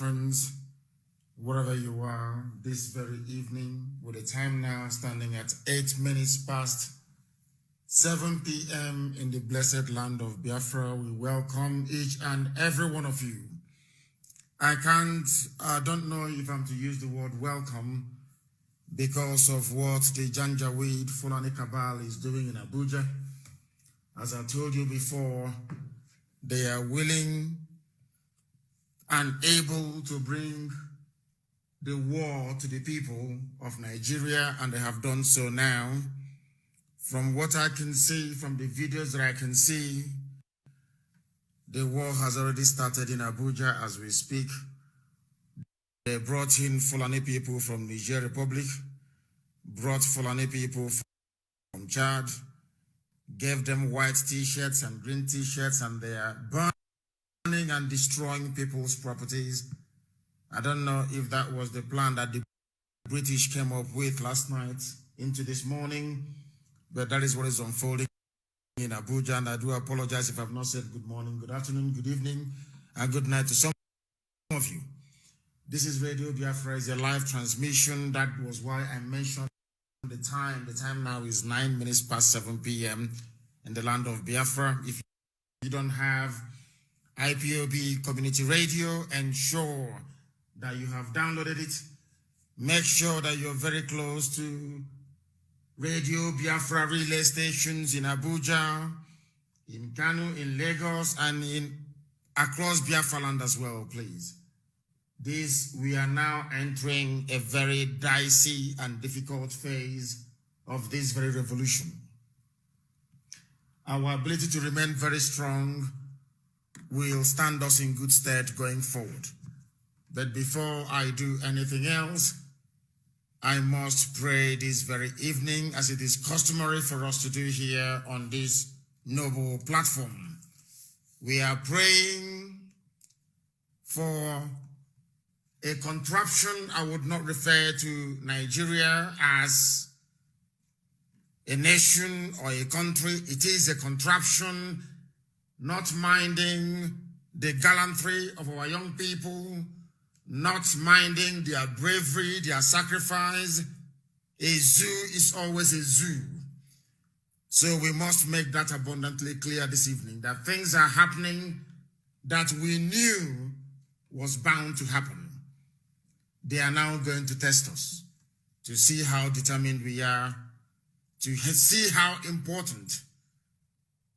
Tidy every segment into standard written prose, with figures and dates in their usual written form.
Biafrans, wherever you are this very evening, with the time now standing at 8 minutes past 7 p.m. in the blessed land of Biafra. We welcome each and every one of you. I don't know if I'm to use the word welcome because of what the Janjaweed Fulani Cabal is doing in Abuja. As I told you before, they are willing and able to bring the war to the people of Nigeria, and they have done so now. From what I can see, from the videos that I can see, the war has already started in Abuja as we speak. They brought in Fulani people from Niger Republic, brought Fulani people from Chad, gave them white t-shirts and green t-shirts, and they are burning and destroying people's properties. I don't know if that was the plan that the British came up with last night into this morning, but that is what is unfolding in Abuja, and I do apologize if I've not said good morning, good afternoon, good evening, and good night to some of you. This is Radio Biafra. It's a live transmission. That was why I mentioned the time. The time now is 9 minutes past 7 p.m. in the land of Biafra. If you don't have IPOB community radio, ensure that you have downloaded it. Make sure that you're very close to Radio Biafra relay stations in Abuja, in Kanu, in Lagos, and across Biafra land as well, please. We are now entering a very dicey and difficult phase of this very revolution. Our ability to remain very strong will stand us in good stead going forward. But before I do anything else, I must pray this very evening, as it is customary for us to do here on this noble platform. We are praying for a contraption. I would not refer to Nigeria as a nation or a country. It is a contraption, not minding the gallantry of our young people, not minding their bravery, their sacrifice. A zoo is always a zoo. So we must make that abundantly clear this evening, that things are happening that we knew was bound to happen. They are now going to test us to see how determined we are, to see how important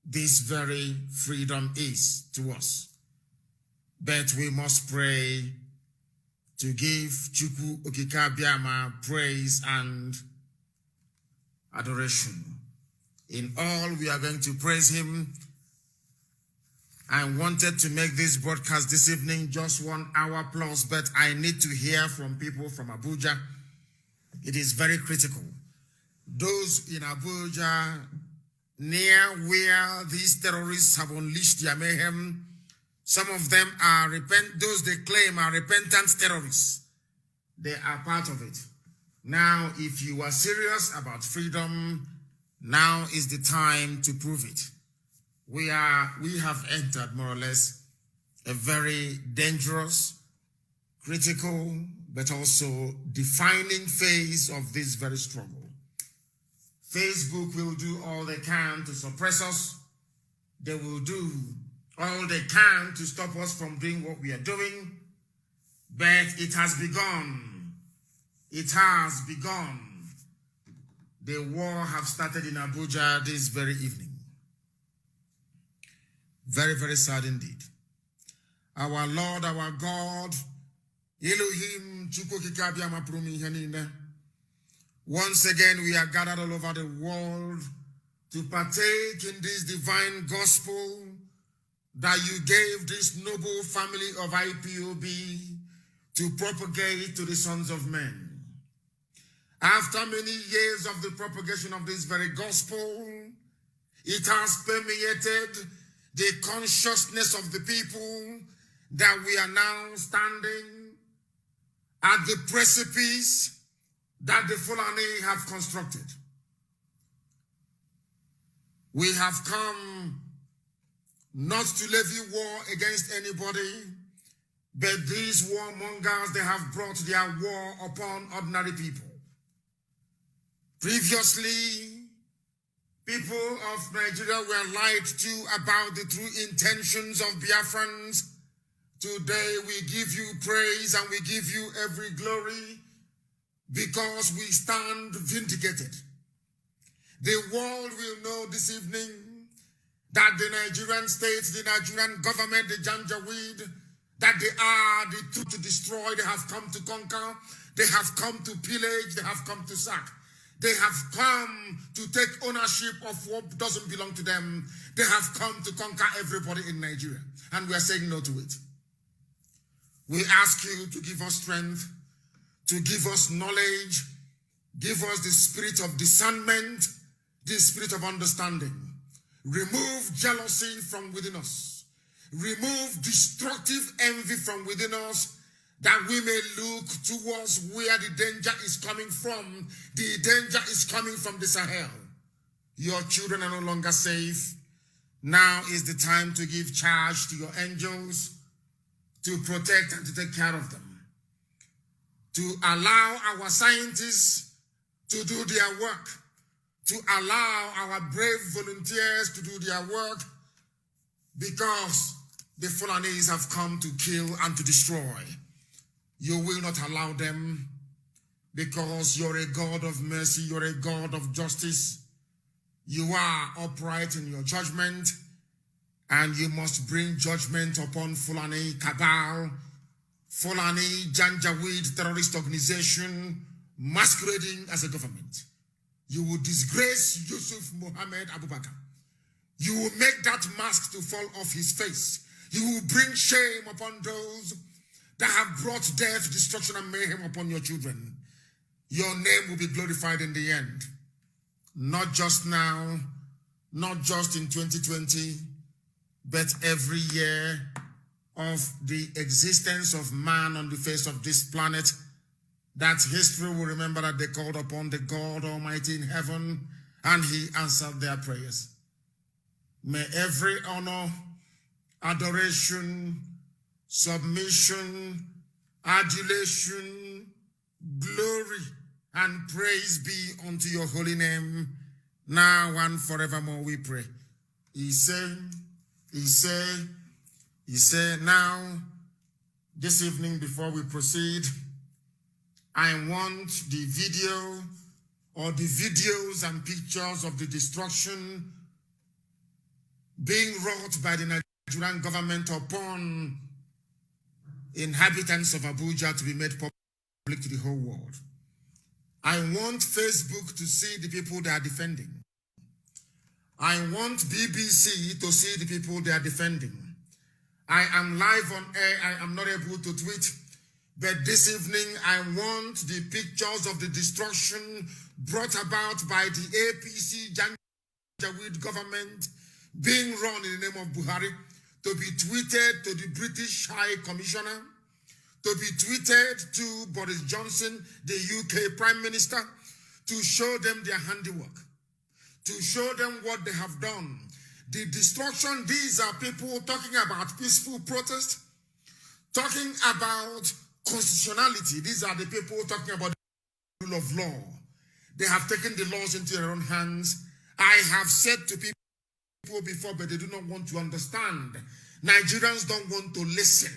this very freedom is to us. But we must pray to give Chukwu Okike Abiama praise and adoration. In all, we are going to praise him. I wanted to make this broadcast this evening just 1 hour plus, but I need to hear from people from Abuja. It is very critical. Those in Abuja, near where these terrorists have unleashed their mayhem, some of them are those they claim are repentant terrorists. They are part of it. Now, if you are serious about freedom, now is the time to prove it. We have entered more or less a very dangerous, critical, but also defining phase of this very struggle. Facebook will do all they can to suppress us. They will do all they can to stop us from doing what we are doing. But it has begun. It has begun. The war has started in Abuja this very evening. Very, very sad indeed. Our Lord, our God, Elohim, Chukwu Okike Abiama pụrụ ihe niile. Once again, we are gathered all over the world to partake in this divine gospel that you gave this noble family of IPOB to propagate to the sons of men. After many years of the propagation of this very gospel, it has permeated the consciousness of the people that we are now standing at the precipice that the Fulani have constructed. We have come not to levy war against anybody, But these warmongers, they have brought their war upon ordinary people. Previously, people of Nigeria were lied to about the true intentions of Biafrans. Today we give you praise and we give you every glory because we stand vindicated. The world will know this evening that the Nigerian state, the Nigerian government, the Janjaweed, that they are the truth to destroy. They have come to conquer. They have come to pillage. They have come to sack. They have come to take ownership of what doesn't belong to them. They have come to conquer everybody in Nigeria. And we are saying no to it. We ask you to give us strength, to give us knowledge, give us the spirit of discernment, the spirit of understanding. Remove jealousy from within us. Remove destructive envy from within us, that we may look towards where the danger is coming from. The danger is coming from the Sahel. Your children are no longer safe. Now is the time to give charge to your angels to protect and to take care of them. To allow our scientists to do their work. To allow our brave volunteers to do their work, because the Fulanis have come to kill and to destroy. You will not allow them, because you're a God of mercy, you're a God of justice. You are upright in your judgment, and you must bring judgment upon Fulani cabal, Fulani Janjaweed terrorist organization masquerading as a government. You will disgrace Yusuf Mohammed Abubakar. You will make that mask to fall off his face. You will bring shame upon those that have brought death, destruction, and mayhem upon your children. Your name will be glorified in the end. Not just now, not just in 2020, but every year of the existence of man on the face of this planet, that history will remember that they called upon the God Almighty in heaven and he answered their prayers. May every honor, adoration, submission, adulation, glory, and praise be unto your holy name, now and forevermore we pray. He said, now, this evening before we proceed, I want the video or the videos and pictures of the destruction being wrought by the Nigerian government upon inhabitants of Abuja to be made public to the whole world. I want Facebook to see the people they are defending. I want BBC to see the people they are defending. I am live on air. I am not able to tweet. But this evening, I want the pictures of the destruction brought about by the APC Janjaweed government being run in the name of Buhari to be tweeted to the British High Commissioner, to be tweeted to Boris Johnson, the UK Prime Minister, to show them their handiwork, to show them what they have done. The destruction, these are people talking about peaceful protest, talking about constitutionality. These are the people talking about the rule of law. They have taken the laws into their own hands. I have said to people before, but they do not want to understand. Nigerians don't want to listen.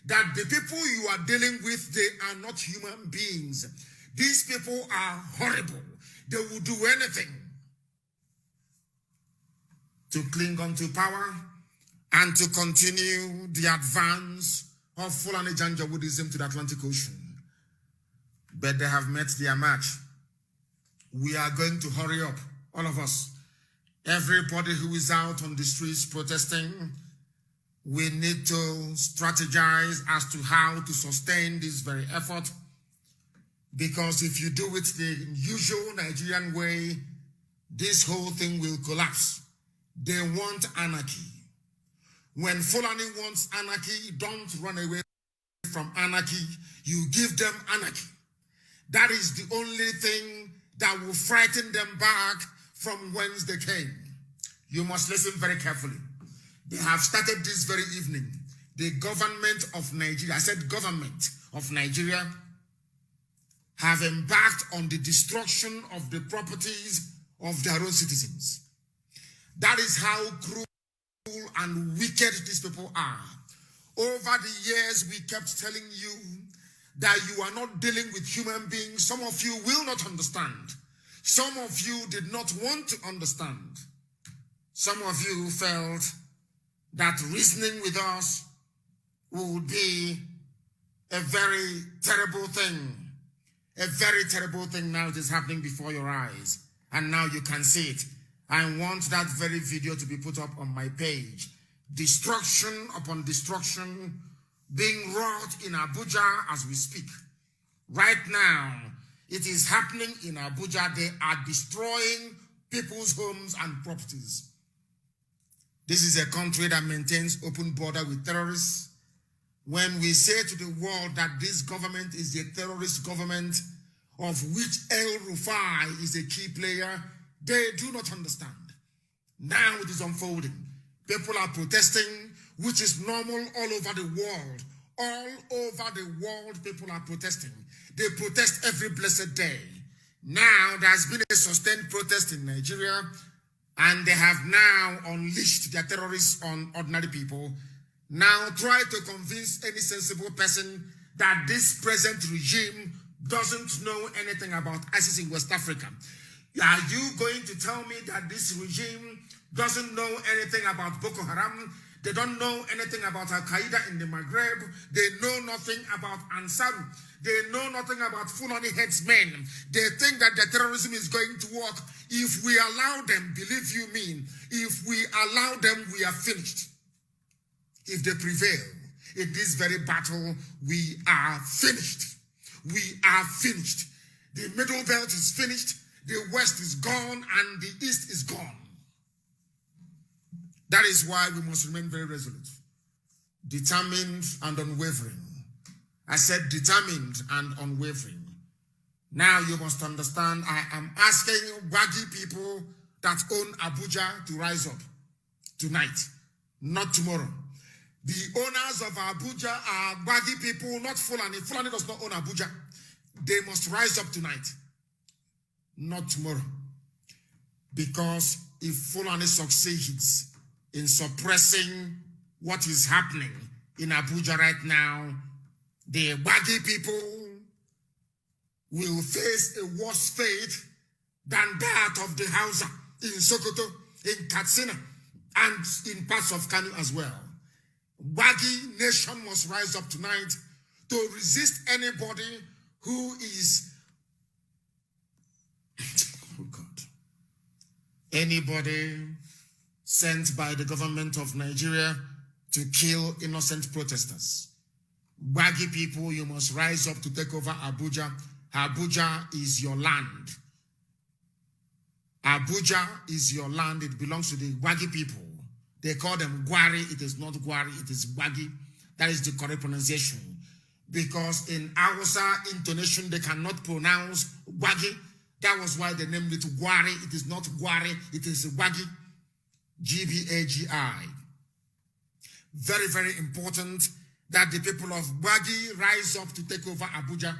That the people you are dealing with, they are not human beings. These people are horrible. They will do anything to cling on to power and to continue the advance of Fulani Janjaweedism to the Atlantic Ocean. But they have met their match. We are going to hurry up, all of us. Everybody who is out on the streets protesting, we need to strategize as to how to sustain this very effort. Because if you do it the usual Nigerian way, this whole thing will collapse. They want anarchy. When Fulani wants anarchy, don't run away from anarchy. You give them anarchy. That is the only thing that will frighten them back from whence they came. You must listen very carefully. They have started this very evening. the government of Nigeria, I said government of Nigeria, have embarked on the destruction of the properties of their own citizens. That is how cruel and wicked these people are. Over the years, we kept telling you that you are not dealing with human beings. Some of you will not understand. Some of you did not want to understand. Some of you felt that reasoning with us would be a very terrible thing. A very terrible thing now it is happening before your eyes. And now you can see it. I want that very video to be put up on my page. Destruction upon destruction being wrought in Abuja as we speak. Right now, it is happening in Abuja. They are destroying people's homes and properties. This is a country that maintains open border with terrorists. When we say to the world that this government is a terrorist government of which El Rufai is a key player, they do not understand. Now it is unfolding. People are protesting, which is normal all over the world. All over the world, people are protesting. They protest every blessed day. Now there has been a sustained protest in Nigeria, and they have now unleashed their terrorists on ordinary people. Now try to convince any sensible person that this present regime doesn't know anything about ISIS in West Africa. Are you going to tell me that this regime doesn't know anything about Boko Haram? They don't know anything about Al-Qaeda in the Maghreb. They know nothing about Ansaru. They know nothing about Fulani headsmen. They think that the terrorism is going to work. If we allow them, believe you me, if we allow them, we are finished. If they prevail in this very battle, we are finished. We are finished. The Middle Belt is finished. The West is gone and the East is gone. That is why we must remain very resolute, determined and unwavering. I said determined and unwavering. Now you must understand, I am asking Wagi people that own Abuja to rise up tonight, not tomorrow. The owners of Abuja are Wagi people, not Fulani. Fulani does not own Abuja. They must rise up tonight, not tomorrow. Because if Fulani succeeds in suppressing what is happening in Abuja right now, the Wagi people will face a worse fate than that of the Hausa in Sokoto, in Katsina, and in parts of Kanu as well. Wagi nation must rise up tonight to resist anybody who is, oh God, anybody sent by the government of Nigeria to kill innocent protesters. Wagi people, you must rise up to take over Abuja. Abuja is your land. Abuja is your land. It belongs to the Wagi people. They call them Gwari. It is not Gwari, it is Wagi. That is the correct pronunciation. Because in Hausa intonation, they cannot pronounce Wagi. That was why they named it Gwari. It is not Gwari, it is Wagi. G-B-A-G-I. Very, very important that the people of Wagi rise up to take over Abuja.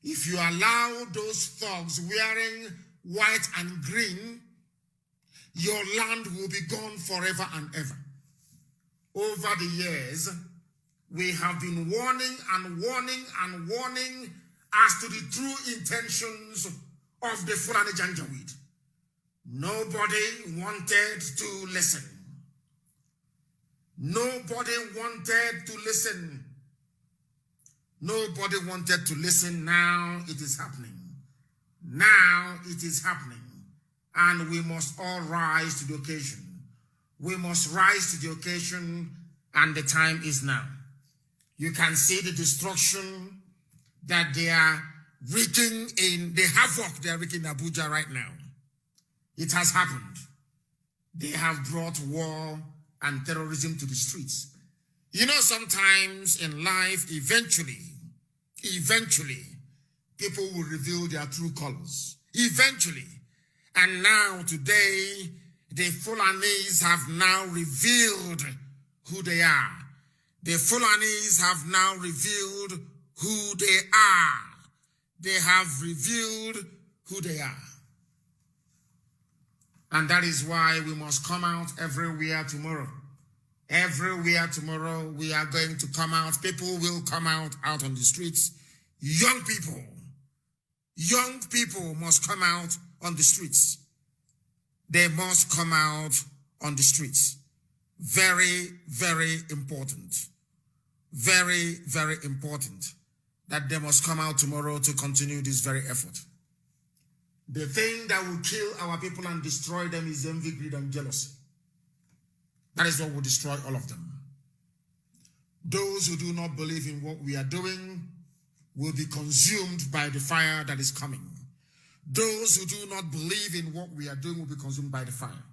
If you allow those thugs wearing white and green, your land will be gone forever and ever. Over the years, we have been warning and warning and warning as to the true intentions of the Fulani Janjaweed. Nobody wanted to listen. Nobody wanted to listen. Nobody wanted to listen. Now it is happening. Now it is happening. And we must all rise to the occasion. We must rise to the occasion, and the time is now. You can see the destruction that they are wreaking in, the havoc they are wreaking in Abuja right now. It has happened. They have brought war and terrorism to the streets. You know, sometimes in life, eventually, people will reveal their true colors. Eventually. And now, today, the Fulanis have now revealed who they are. The Fulanis have now revealed who they are. They have revealed who they are. And that is why we must come out everywhere tomorrow. Everywhere tomorrow we are going to come out. People will come out on the streets. Young people must come out on the streets. They must come out on the streets. Very, very important. Very, very important that they must come out tomorrow to continue this very effort. The thing that will kill our people and destroy them is envy, greed, and jealousy. That is what will destroy all of them. Those who do not believe in what we are doing will be consumed by the fire that is coming. Those who do not believe in what we are doing will be consumed by the fire.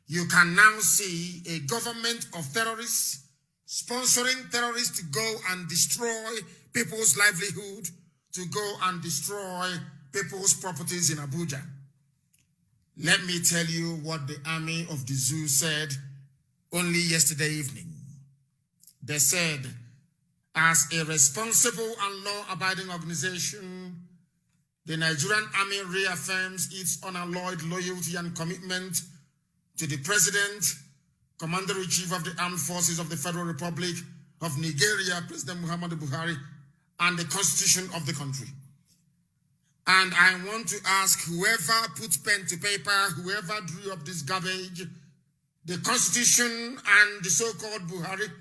You can now see a government of terrorists sponsoring terrorists to go and destroy people's livelihood, to go and destroy people's properties in Abuja. Let me tell you what the army of the zoo said only yesterday evening. They said, as a responsible and law-abiding organization, the Nigerian Army reaffirms its unalloyed loyalty and commitment to the President, Commander-in-Chief of the Armed Forces of the Federal Republic of Nigeria, President Muhammadu Buhari, and the Constitution of the country. And I want to ask whoever put pen to paper, whoever drew up this garbage, the Constitution and the so-called Buhari,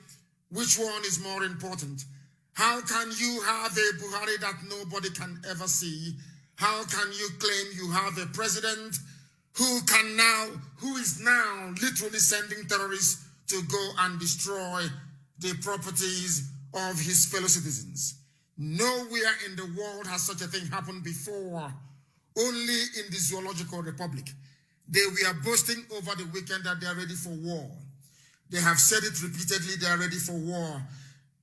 which one is more important? How can you have a Buhari that nobody can ever see? How can you claim you have a president who is now literally sending terrorists to go and destroy the properties of his fellow citizens? Nowhere in the world has such a thing happened before. Only in the Zoological Republic. They were boasting over the weekend that they are ready for war. They have said it repeatedly, they are ready for war.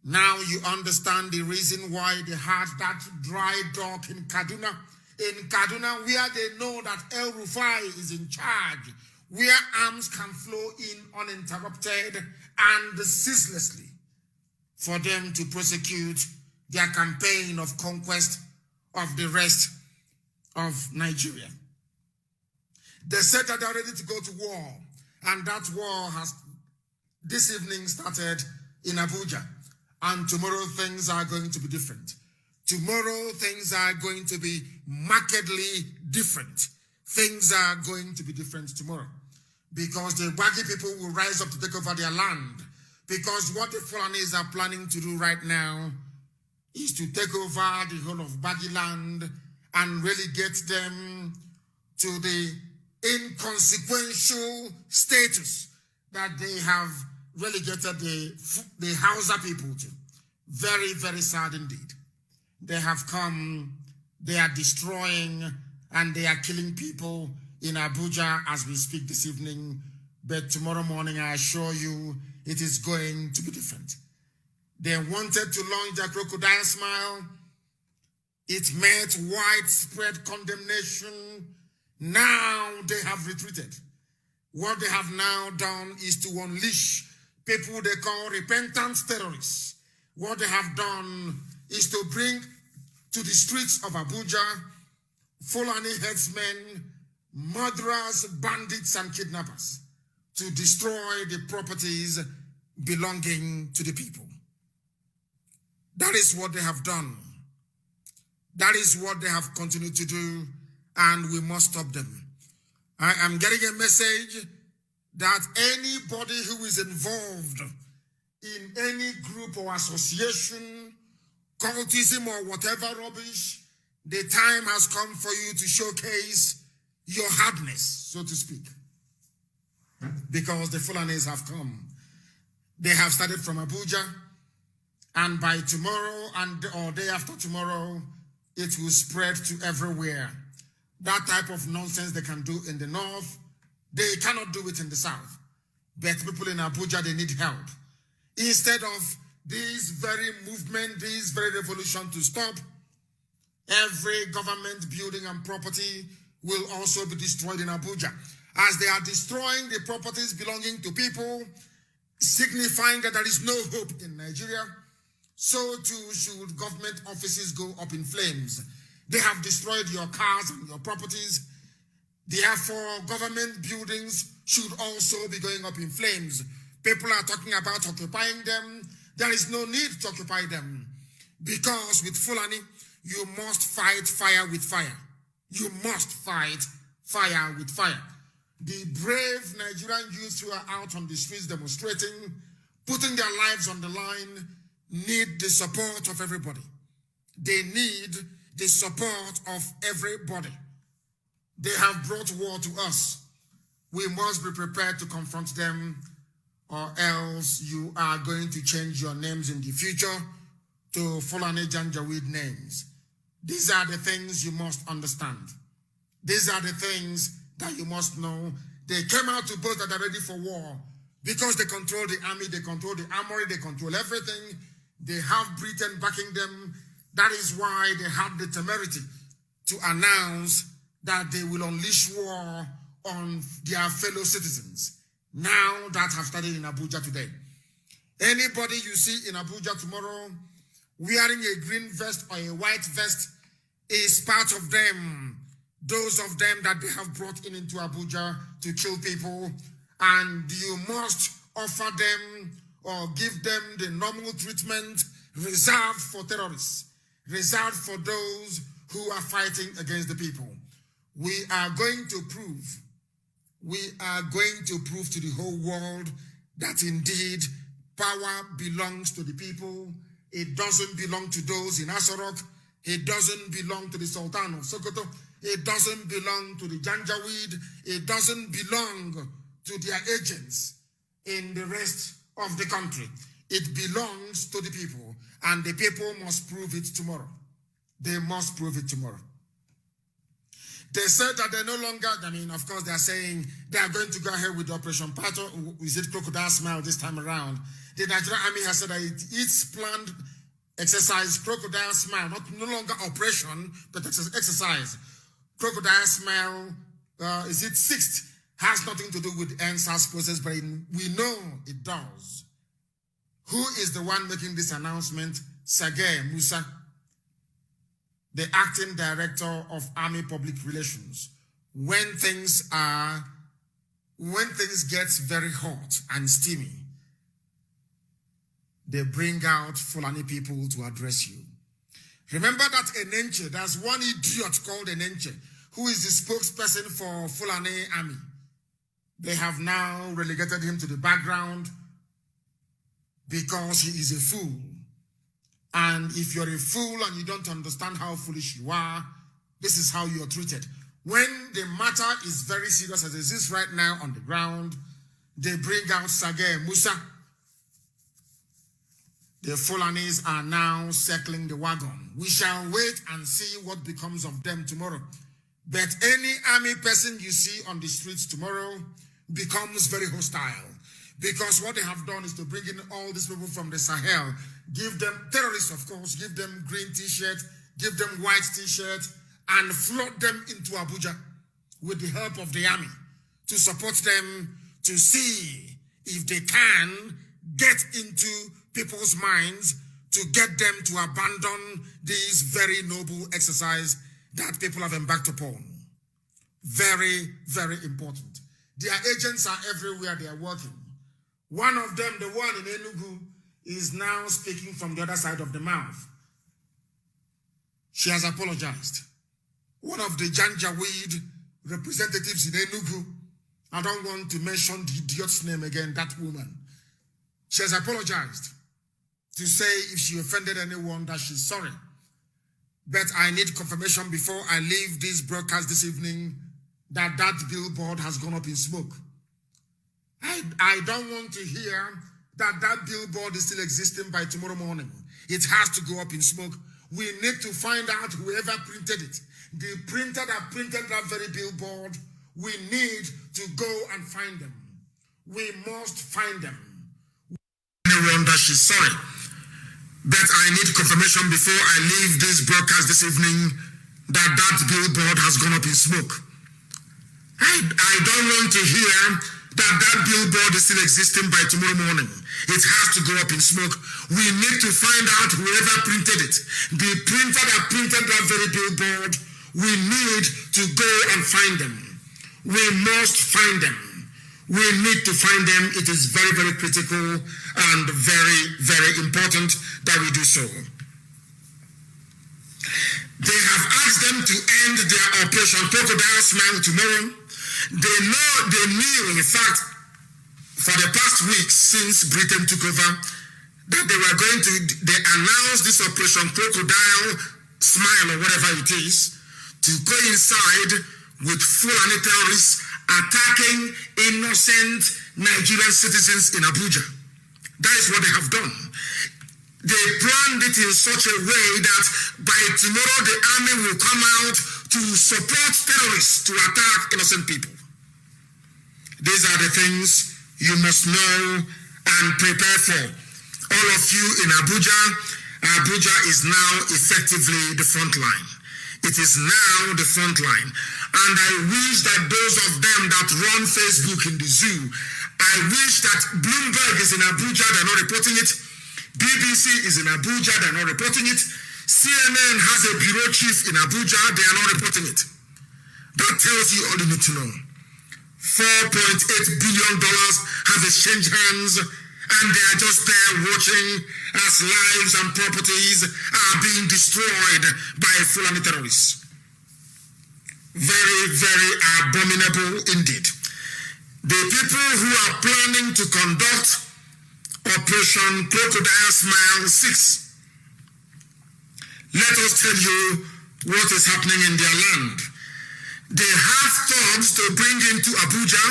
Now you understand the reason why they had that dry dock in Kaduna. In Kaduna, where they know that El Rufai is in charge, where arms can flow in uninterrupted and ceaselessly for them to prosecute their campaign of conquest of the rest of Nigeria. They said that they are ready to go to war, and that war has this evening started in Abuja, and tomorrow things are going to be different. Tomorrow things are going to be markedly different. Things are going to be different tomorrow because the Baggy people will rise up to take over their land, because what the Fulanis are planning to do right now is to take over the whole of Baggy land and relegate them to the inconsequential status that they have relegated the Hausa people to. Very, very sad indeed. They have come, they are destroying, and they are killing people in Abuja as we speak this evening. But tomorrow morning, I assure you, it is going to be different. They wanted to launch their crocodile smile. It met widespread condemnation. Now they have retreated. What they have now done is to unleash people they call repentant terrorists. What they have done is to bring to the streets of Abuja Fulani headsmen, murderers, bandits, and kidnappers to destroy the properties belonging to the people. That is what they have done. That is what they have continued to do, and we must stop them. I am getting a message that anybody who is involved in any group or association, cultism or whatever rubbish, the time has come for you to showcase your hardness, so to speak. Because the Fulanis have come. They have started from Abuja, and by tomorrow or day after tomorrow, it will spread to everywhere. That type of nonsense they can do in the north, they cannot do it in the south. But people in Abuja, they need help. Instead of this very movement, this very revolution to stop, every government building and property will also be destroyed in Abuja. As they are destroying the properties belonging to people, signifying that there is no hope in Nigeria, so too should government offices go up in flames. They have destroyed your cars and your properties. Therefore, government buildings should also be going up in flames. People are talking about occupying them. There is no need to occupy them, because with Fulani, you must fight fire with fire. You must fight fire with fire. The brave Nigerian youths who are out on the streets demonstrating, putting their lives on the line, need the support of everybody. They need the support of everybody. They have brought war to us. We must be prepared to confront them, or else you are going to change your names in the future to Fulani Janjaweed names. These are the things you must understand. These are the things that you must know. They came out to boast that they're ready for war because they control the army, they control the armory, they control everything. They have Britain backing them. That is why they had the temerity to announce that they will unleash war on their fellow citizens. Now that have started in Abuja today. Anybody you see in Abuja tomorrow wearing a green vest or a white vest is part of them. Those of them that they have brought into Abuja to kill people, and you must offer them or give them the normal treatment reserved for terrorists, reserved for those who are fighting against the people. We are going to prove to the whole world that indeed power belongs to the people. It doesn't belong to those in Asarok. It doesn't belong to the Sultan of Sokoto. It doesn't belong to the Janjaweed. It doesn't belong to their agents in the rest of the country. It belongs to the people, and the people must prove it tomorrow. They must prove it tomorrow. They said that they're no longer, of course, they're saying they are going to go ahead with the Operation Pato. Is it Crocodile Smile this time around? The Nigerian Army has said that its planned exercise, Crocodile Smile, no longer operation, but exercise. Crocodile Smile, is it 6th? Has nothing to do with the NSAS process, but we know it does. Who is the one making this announcement? Sage Musa, the acting director of Army Public Relations. When things get very hot and steamy, they bring out Fulani people to address you. Remember that Enenche, there's one idiot called Enenche, who is the spokesperson for Fulani Army. They have now relegated him to the background because he is a fool. And if you're a fool and you don't understand how foolish you are, this is how you're treated. When the matter is very serious, as it is right now on the ground, they bring out Sage Musa. The Fulanis are now circling the wagon. We shall wait and see what becomes of them tomorrow. But any army person you see on the streets tomorrow becomes very hostile. Because what they have done is to bring in all these people from the Sahel, give them, terrorists of course, give them green t-shirt, give them white t-shirt, and flood them into Abuja with the help of the army to support them, to see if they can get into people's minds, to get them to abandon this very noble exercise that people have embarked upon. Very, very important. Their agents are everywhere they are working. One of them, the one in Enugu, is now speaking from the other side of the mouth. She has apologized. One of the Janjaweed representatives in Enugu, I don't want to mention the idiot's name again, that woman. She has apologized to say if she offended anyone that she's sorry. But I need confirmation before I leave this broadcast this evening that that billboard has gone up in smoke. I don't want to hear that that billboard is still existing by tomorrow morning. It has to go up in smoke. We need to find out whoever printed it. The printer that printed that very billboard, we need to go and find them. We must find them. Anyone that she's sorry. But I need confirmation before I leave this broadcast this evening that that billboard has gone up in smoke. I don't want to hear that billboard is still existing by tomorrow morning. It has to go up in smoke. We need to find out whoever printed it. The printer that printed that very billboard, we need to go and find them. We must find them. We need to find them. It is very, very critical and very, very important that we do so. They have asked them to end their Operation Crocodile Smile tomorrow. They knew, in fact, for the past weeks since Britain took over, that they announced this Operation Crocodile Smile or whatever it is to coincide with Fulani terrorists attacking innocent Nigerian citizens in Abuja. That is what they have done. They planned it in such a way that by tomorrow the army will come out to support terrorists to attack innocent people. These are the things you must know and prepare for. All of you in Abuja, Abuja is now effectively the front line. It is now the front line. And I wish that those of them that run Facebook in the zoo, I wish that Bloomberg is in Abuja, they're not reporting it. BBC is in Abuja, they're not reporting it. CNN has a bureau chief in Abuja, they are not reporting it. That tells you all you need to know. $4.8 billion have exchanged hands, and they are just there watching as lives and properties are being destroyed by Fulani terrorists. Very, very abominable indeed. The people who are planning to conduct Operation Crocodile Smile 6, let us tell you what is happening in their land. They have thugs to bring into Abuja.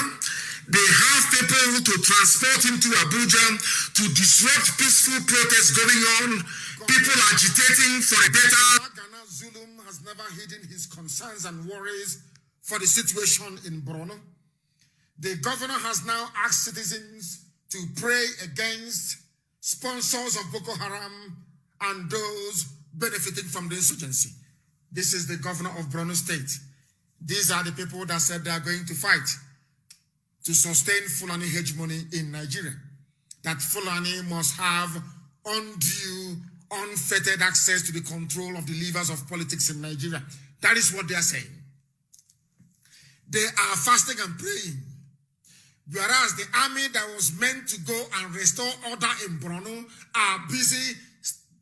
They have people to transport into Abuja to disrupt peaceful protests going on. People agitating for a better. Ghana Zulum has never hidden his concerns and worries for the situation in Borno. The governor has now asked citizens to pray against sponsors of Boko Haram and those benefiting from the insurgency. This is the governor of Borno State. These are the people that said they are going to fight to sustain Fulani hegemony in Nigeria. That Fulani must have undue, unfettered access to the control of the levers of politics in Nigeria. That is what they are saying. They are fasting and praying. Whereas the army that was meant to go and restore order in Borno are busy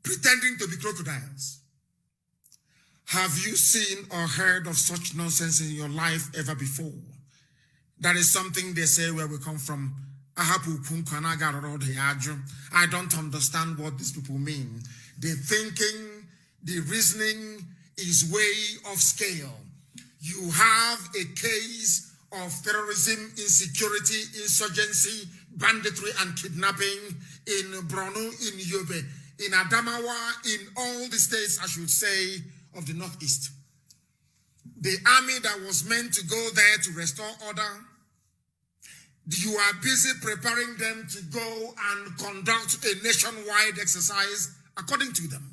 pretending to be crocodiles. Have you seen or heard of such nonsense in your life ever before? That is something they say where we come from. I don't understand what these people mean. The thinking, the reasoning is way off scale. You have a case of terrorism, insecurity, insurgency, banditry, and kidnapping in Borno, in Yobe, in Adamawa, in all the states, I should say, of the Northeast. The army that was meant to go there to restore order, you are busy preparing them to go and conduct a nationwide exercise according to them.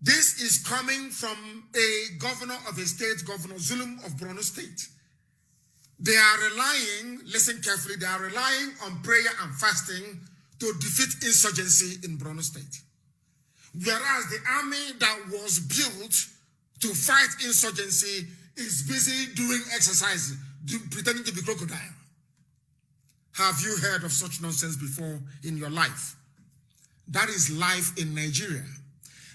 This is coming from a governor of a state, Governor Zulum of Borno State. They are relying, listen carefully, they are relying on prayer and fasting to defeat insurgency in Borno State. Whereas the army that was built to fight insurgency is busy doing exercises, pretending to be crocodile. Have you heard of such nonsense before in your life? That is life in Nigeria.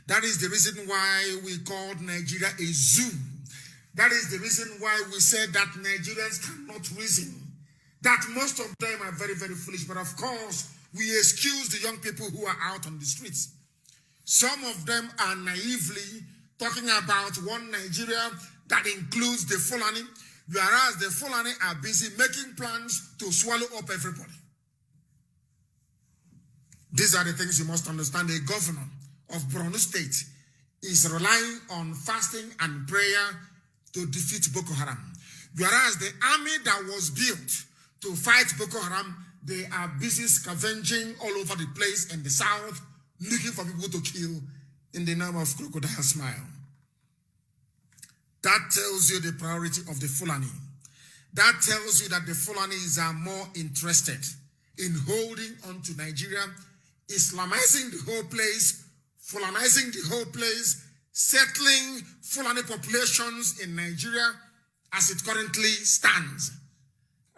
That is the reason why we called Nigeria a zoo. That is the reason why we said that Nigerians cannot reason. That most of them are very, very foolish. But of course, we excuse the young people who are out on the streets. Some of them are naively talking about one Nigeria that includes the Fulani, whereas the Fulani are busy making plans to swallow up everybody. These are the things you must understand. The governor of Borno State is relying on fasting and prayer to defeat Boko Haram. Whereas the army that was built to fight Boko Haram, they are busy scavenging all over the place in the south, looking for people to kill in the name of Crocodile Smile. That tells you the priority of the Fulani. That tells you that the Fulanis are more interested in holding on to Nigeria, Islamizing the whole place, Fulanizing the whole place, settling Fulani populations in Nigeria as it currently stands,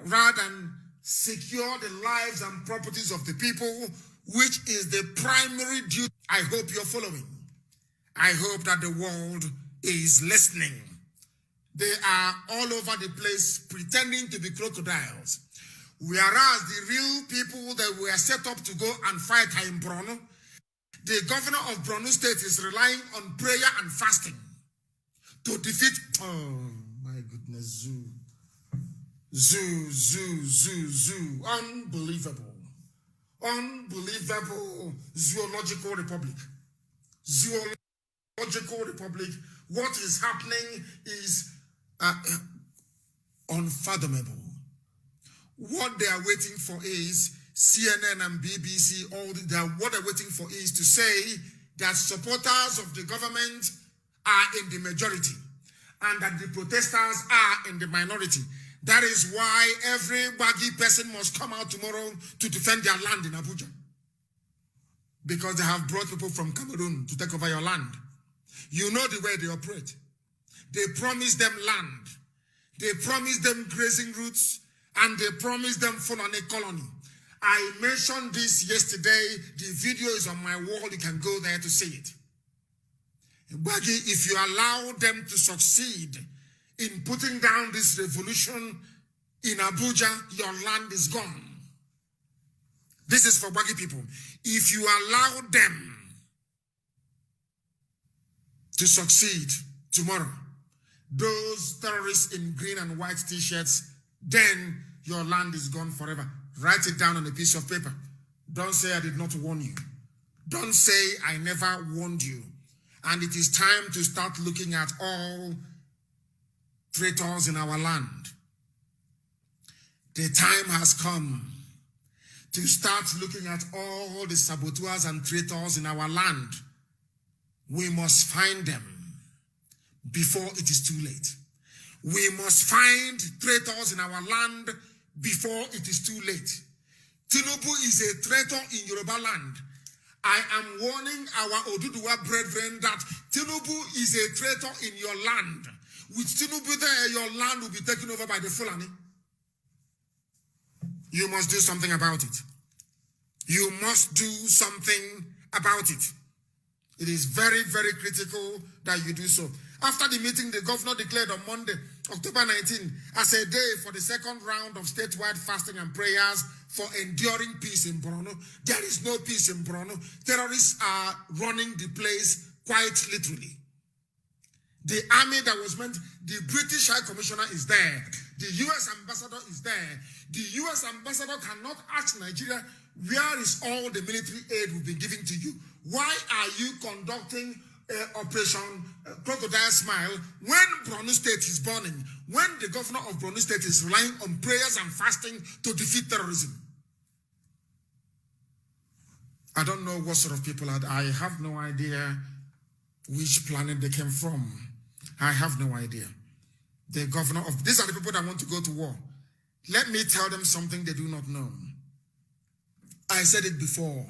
rather than secure the lives and properties of the people, which is the primary duty. I hope you're following. I hope that the world is listening. They are all over the place pretending to be crocodiles, whereas the real people that were set up to go and fight are in Borno. The governor of Borno State is relying on prayer and fasting to defeat. Oh my goodness, zoo. Unbelievable. Unbelievable zoological republic. Zoological republic. What is happening is unfathomable. What they are waiting for is CNN and BBC, what they're waiting for is to say that supporters of the government are in the majority and that the protesters are in the minority. That is why every baggy person must come out tomorrow to defend their land in Abuja. Because they have brought people from Cameroon to take over your land. You know the way they operate. They promise them land. They promise them grazing routes. And they promise them Fulani colony. I mentioned this yesterday. The video is on my wall. You can go there to see it. Baggy, if you allow them to succeed in putting down this revolution in Abuja, your land is gone. This is for Baggy people. If you allow them to succeed tomorrow, those terrorists in green and white t-shirts, then your land is gone forever. Write it down on a piece of paper. Don't say I did not warn you. Don't say I never warned you. And it is time to start looking at all traitors in our land. The time has come to start looking at all the saboteurs and traitors in our land. We must find them before it is too late. We must find traitors in our land before it is too late. Tinubu is a traitor in Yoruba land. I am warning our Oduduwa brethren that Tinubu is a traitor in your land. With Tinubu there, your land will be taken over by the Fulani. You must do something about it. You must do something about it. It is very, very critical that you do so. After the meeting, the governor declared on Monday, October 19, as a day for the second round of statewide fasting and prayers for enduring peace in Borno. There is no peace in Borno. Terrorists are running the place quite literally. The army that was meant, the British High Commissioner is there. The U.S. ambassador is there. The U.S. ambassador cannot ask Nigeria, where is all the military aid we've been giving to you? Why are you conducting Operation Crocodile Smile when Borno State is burning, when the governor of Borno State is relying on prayers and fasting to defeat terrorism? I don't know what sort of people are. I have no idea which planet they came from. I have no idea. The governor of, these are the people that want to go to war. Let me tell them something they do not know. I said it before,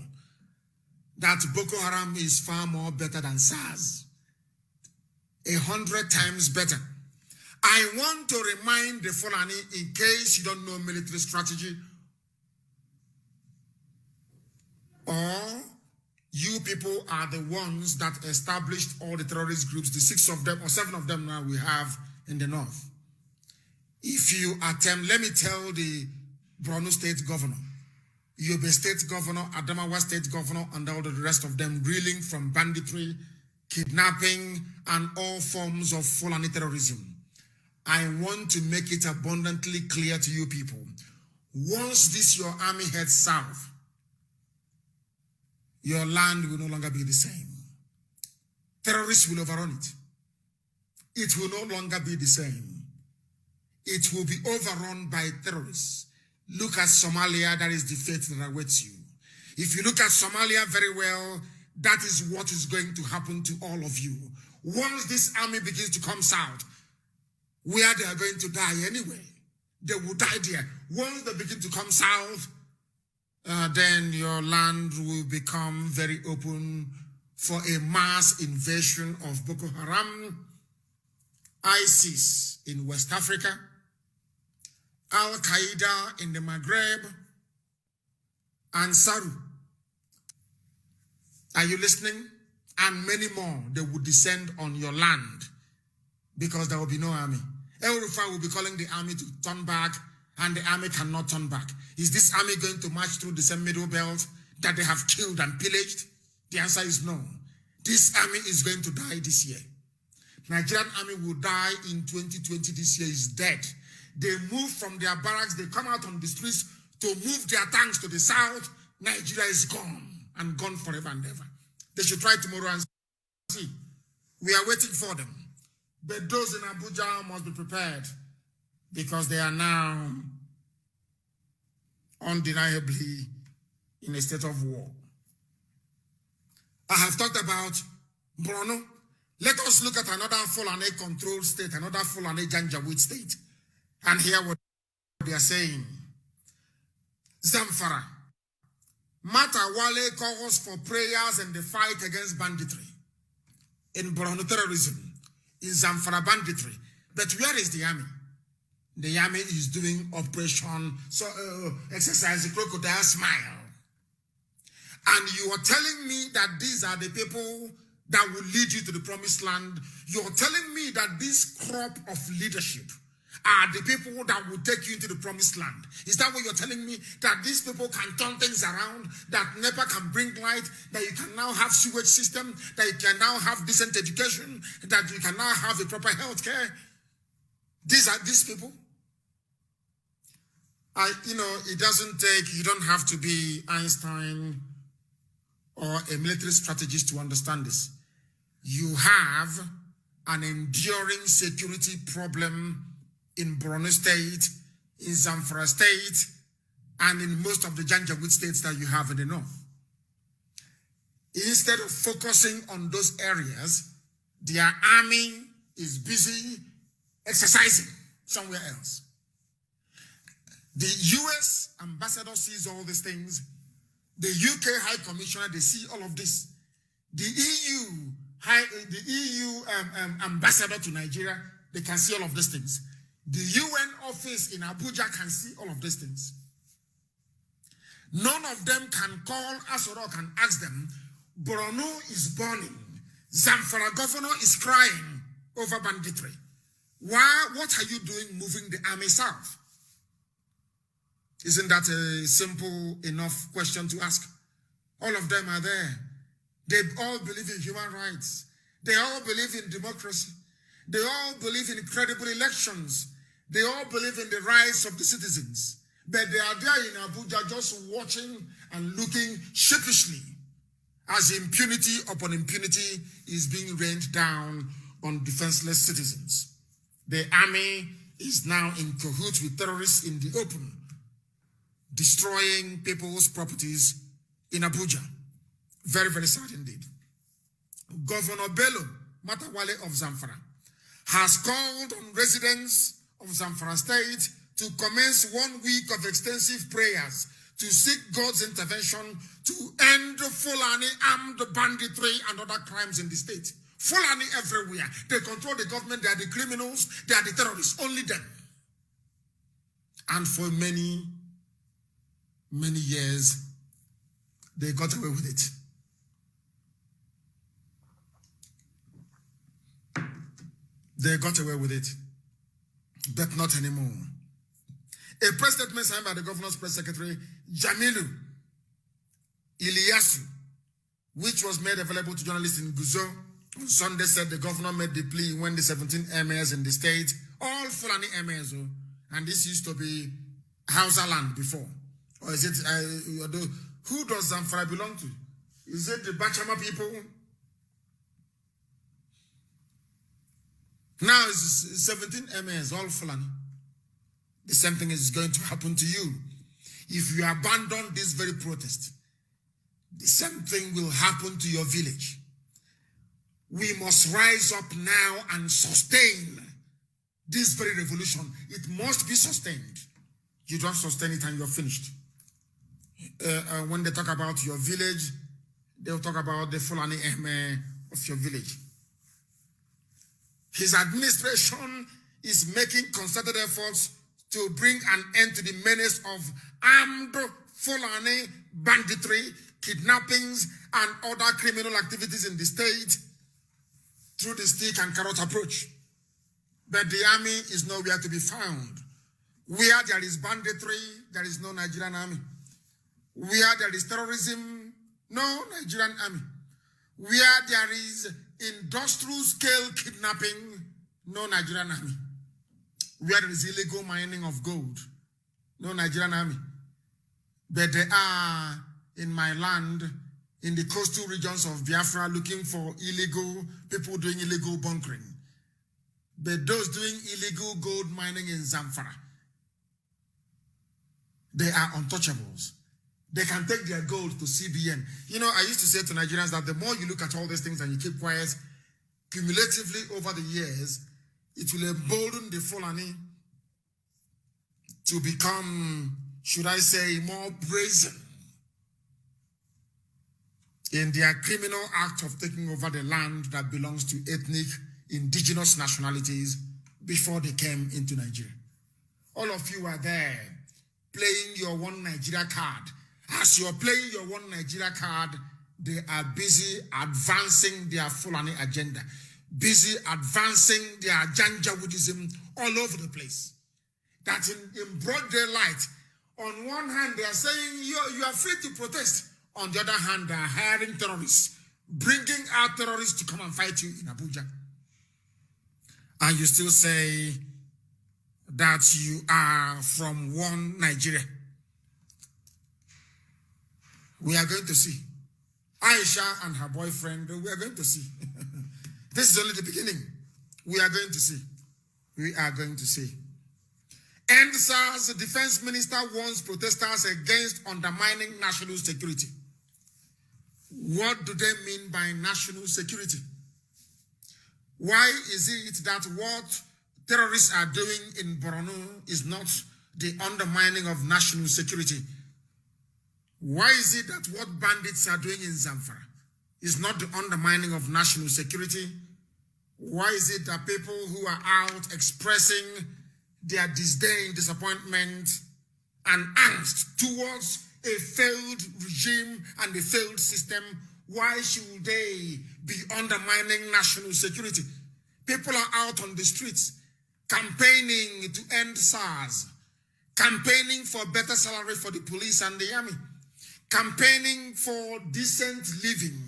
that Boko Haram is far more better than SARS. 100 times better. I want to remind the Fulani, in case you don't know military strategy, or you people are the ones that established all the terrorist groups, the 6 of them or 7 of them now we have in the north. If you attempt, let me tell the Borno State governor, Yobe State governor, Adamawa State governor, and all the rest of them reeling from banditry, kidnapping, and all forms of Fulani terrorism. I want to make it abundantly clear to you people. Once this your army heads south, your land will no longer be the same. Terrorists will overrun it. It will no longer be the same. It will be overrun by terrorists. Look at Somalia, that is the fate that awaits you. If you look at Somalia very well, that is what is going to happen to all of you. Once this army begins to come south, where they are going to die anyway, They will die there. Once they begin to come south, then your land will become very open for a mass invasion of Boko Haram, ISIS in West Africa, Al-Qaeda in the Maghreb, and Saru. Are you listening? And many more. They will descend on your land because there will be no army. El Rufai will be calling the army to turn back, and the army cannot turn back. Is this army going to march through the same middle belt that they have killed and pillaged? The answer is no. This army is going to die this year. Nigerian army will die in 2020. This year is dead. They move from their barracks. They come out on the streets to move their tanks to the south. Nigeria is gone, and gone forever and ever. They should try tomorrow and see. We are waiting for them. But those in Abuja must be prepared because they are now undeniably in a state of war. I have talked about Borno. Let us look at another Fulani controlled state, another Fulani Janjaweed state, and hear what they are saying. Zamfara. Matawale calls for prayers and the fight against banditry. In Borno terrorism, in Zamfara banditry. But where is the army? The army is doing operation, exercise crocodile smile. And you are telling me that these are the people that will lead you to the promised land. You're telling me that this crop of leadership are the people that will take you into the promised land. Is that what you're telling me? That these people can turn things around, that NEPA can bring light, that you can now have sewage system, that you can now have decent education, that you can now have a proper health care? These are these people. It doesn't take, you don't have to be Einstein or a military strategist to understand this. You have an enduring security problem in Borno State, in Zamfara State, and in most of the Janjaweed states that you have in the north. Instead of focusing on those areas, their army is busy exercising somewhere else. The US ambassador sees all these things. The UK High Commissioner, they see all of this. The EU ambassador to Nigeria, they can see all of these things. The UN office in Abuja can see all of these things. None of them can call Asorok and ask them, Borno is burning. Zamfara governor is crying over banditry. What are you doing moving the army south? Isn't that a simple enough question to ask? All of them are there. They all believe in human rights. They all believe in democracy. They all believe in credible elections. They all believe in the rights of the citizens. But they are there in Abuja just watching and looking sheepishly as impunity upon impunity is being rained down on defenseless citizens. The army is now in cahoots with terrorists in the open, destroying people's properties in Abuja. Very, very sad indeed. Governor Bello Matawale of Zamfara has called on residents of Zamfara State to commence 1 week of extensive prayers to seek God's intervention to end Fulani armed banditry and other crimes in the state. Fulani everywhere. They control the government. They are the criminals. They are the terrorists. Only them. And for many, many years, they got away with it. They got away with it, but not anymore. A press statement signed by the governor's press secretary, Jamilu Iliasu, which was made available to journalists in Guzo on Sunday, said the governor made the plea when the 17 emirs in the state, all Fulani emirs, and this used to be Hausa land before. Or is it, who does Zamfara belong to? Is it the Bachama people? Now it's 17 emirs, all Fulani. The same thing is going to happen to you. If you abandon this very protest, the same thing will happen to your village. We must rise up now and sustain this very revolution, it must be sustained. You don't sustain it and you're finished. When they talk about your village, they'll talk about the Fulani of your village. His administration is making concerted efforts to bring an end to the menace of armed Fulani banditry, kidnappings, and other criminal activities in the state through the stick and carrot approach. But the army is nowhere to be found. Where there is banditry, there is no Nigerian army. Where there is terrorism, no Nigerian army. Where there is industrial scale kidnapping, no Nigerian army. Where there is illegal mining of gold, no Nigerian army. But they are in my land, in the coastal regions of Biafra, looking for illegal people doing illegal bunkering. But those doing illegal gold mining in Zamfara, they are untouchables. They can take their gold to CBN. You know, I used to say to Nigerians that the more you look at all these things and you keep quiet, cumulatively over the years, it will embolden the Fulani to become, should I say, more brazen in their criminal act of taking over the land that belongs to ethnic, indigenous nationalities before they came into Nigeria. All of you are there playing your one Nigeria card. As you're playing your one Nigeria card, they are busy advancing their Fulani agenda, busy advancing their Janjaweedism all over the place. That in broad daylight, on one hand, they are saying you are free to protest. On the other hand, they are hiring terrorists, bringing out terrorists to come and fight you in Abuja. And you still say that you are from one Nigeria. We are going to see. Aisha and her boyfriend, we are going to see. This is only the beginning. We are going to see. We are going to see. EndSARS, the defense minister warns protesters against undermining national security. What do they mean by national security? Why is it that what terrorists are doing in Borno is not the undermining of national security? Why is it that what bandits are doing in Zamfara is not the undermining of national security? Why is it that people who are out expressing their disdain, disappointment, and angst towards a failed regime and a failed system, why should they be undermining national security? People are out on the streets campaigning to end SARS, campaigning for better salary for the police and the army, campaigning for decent living,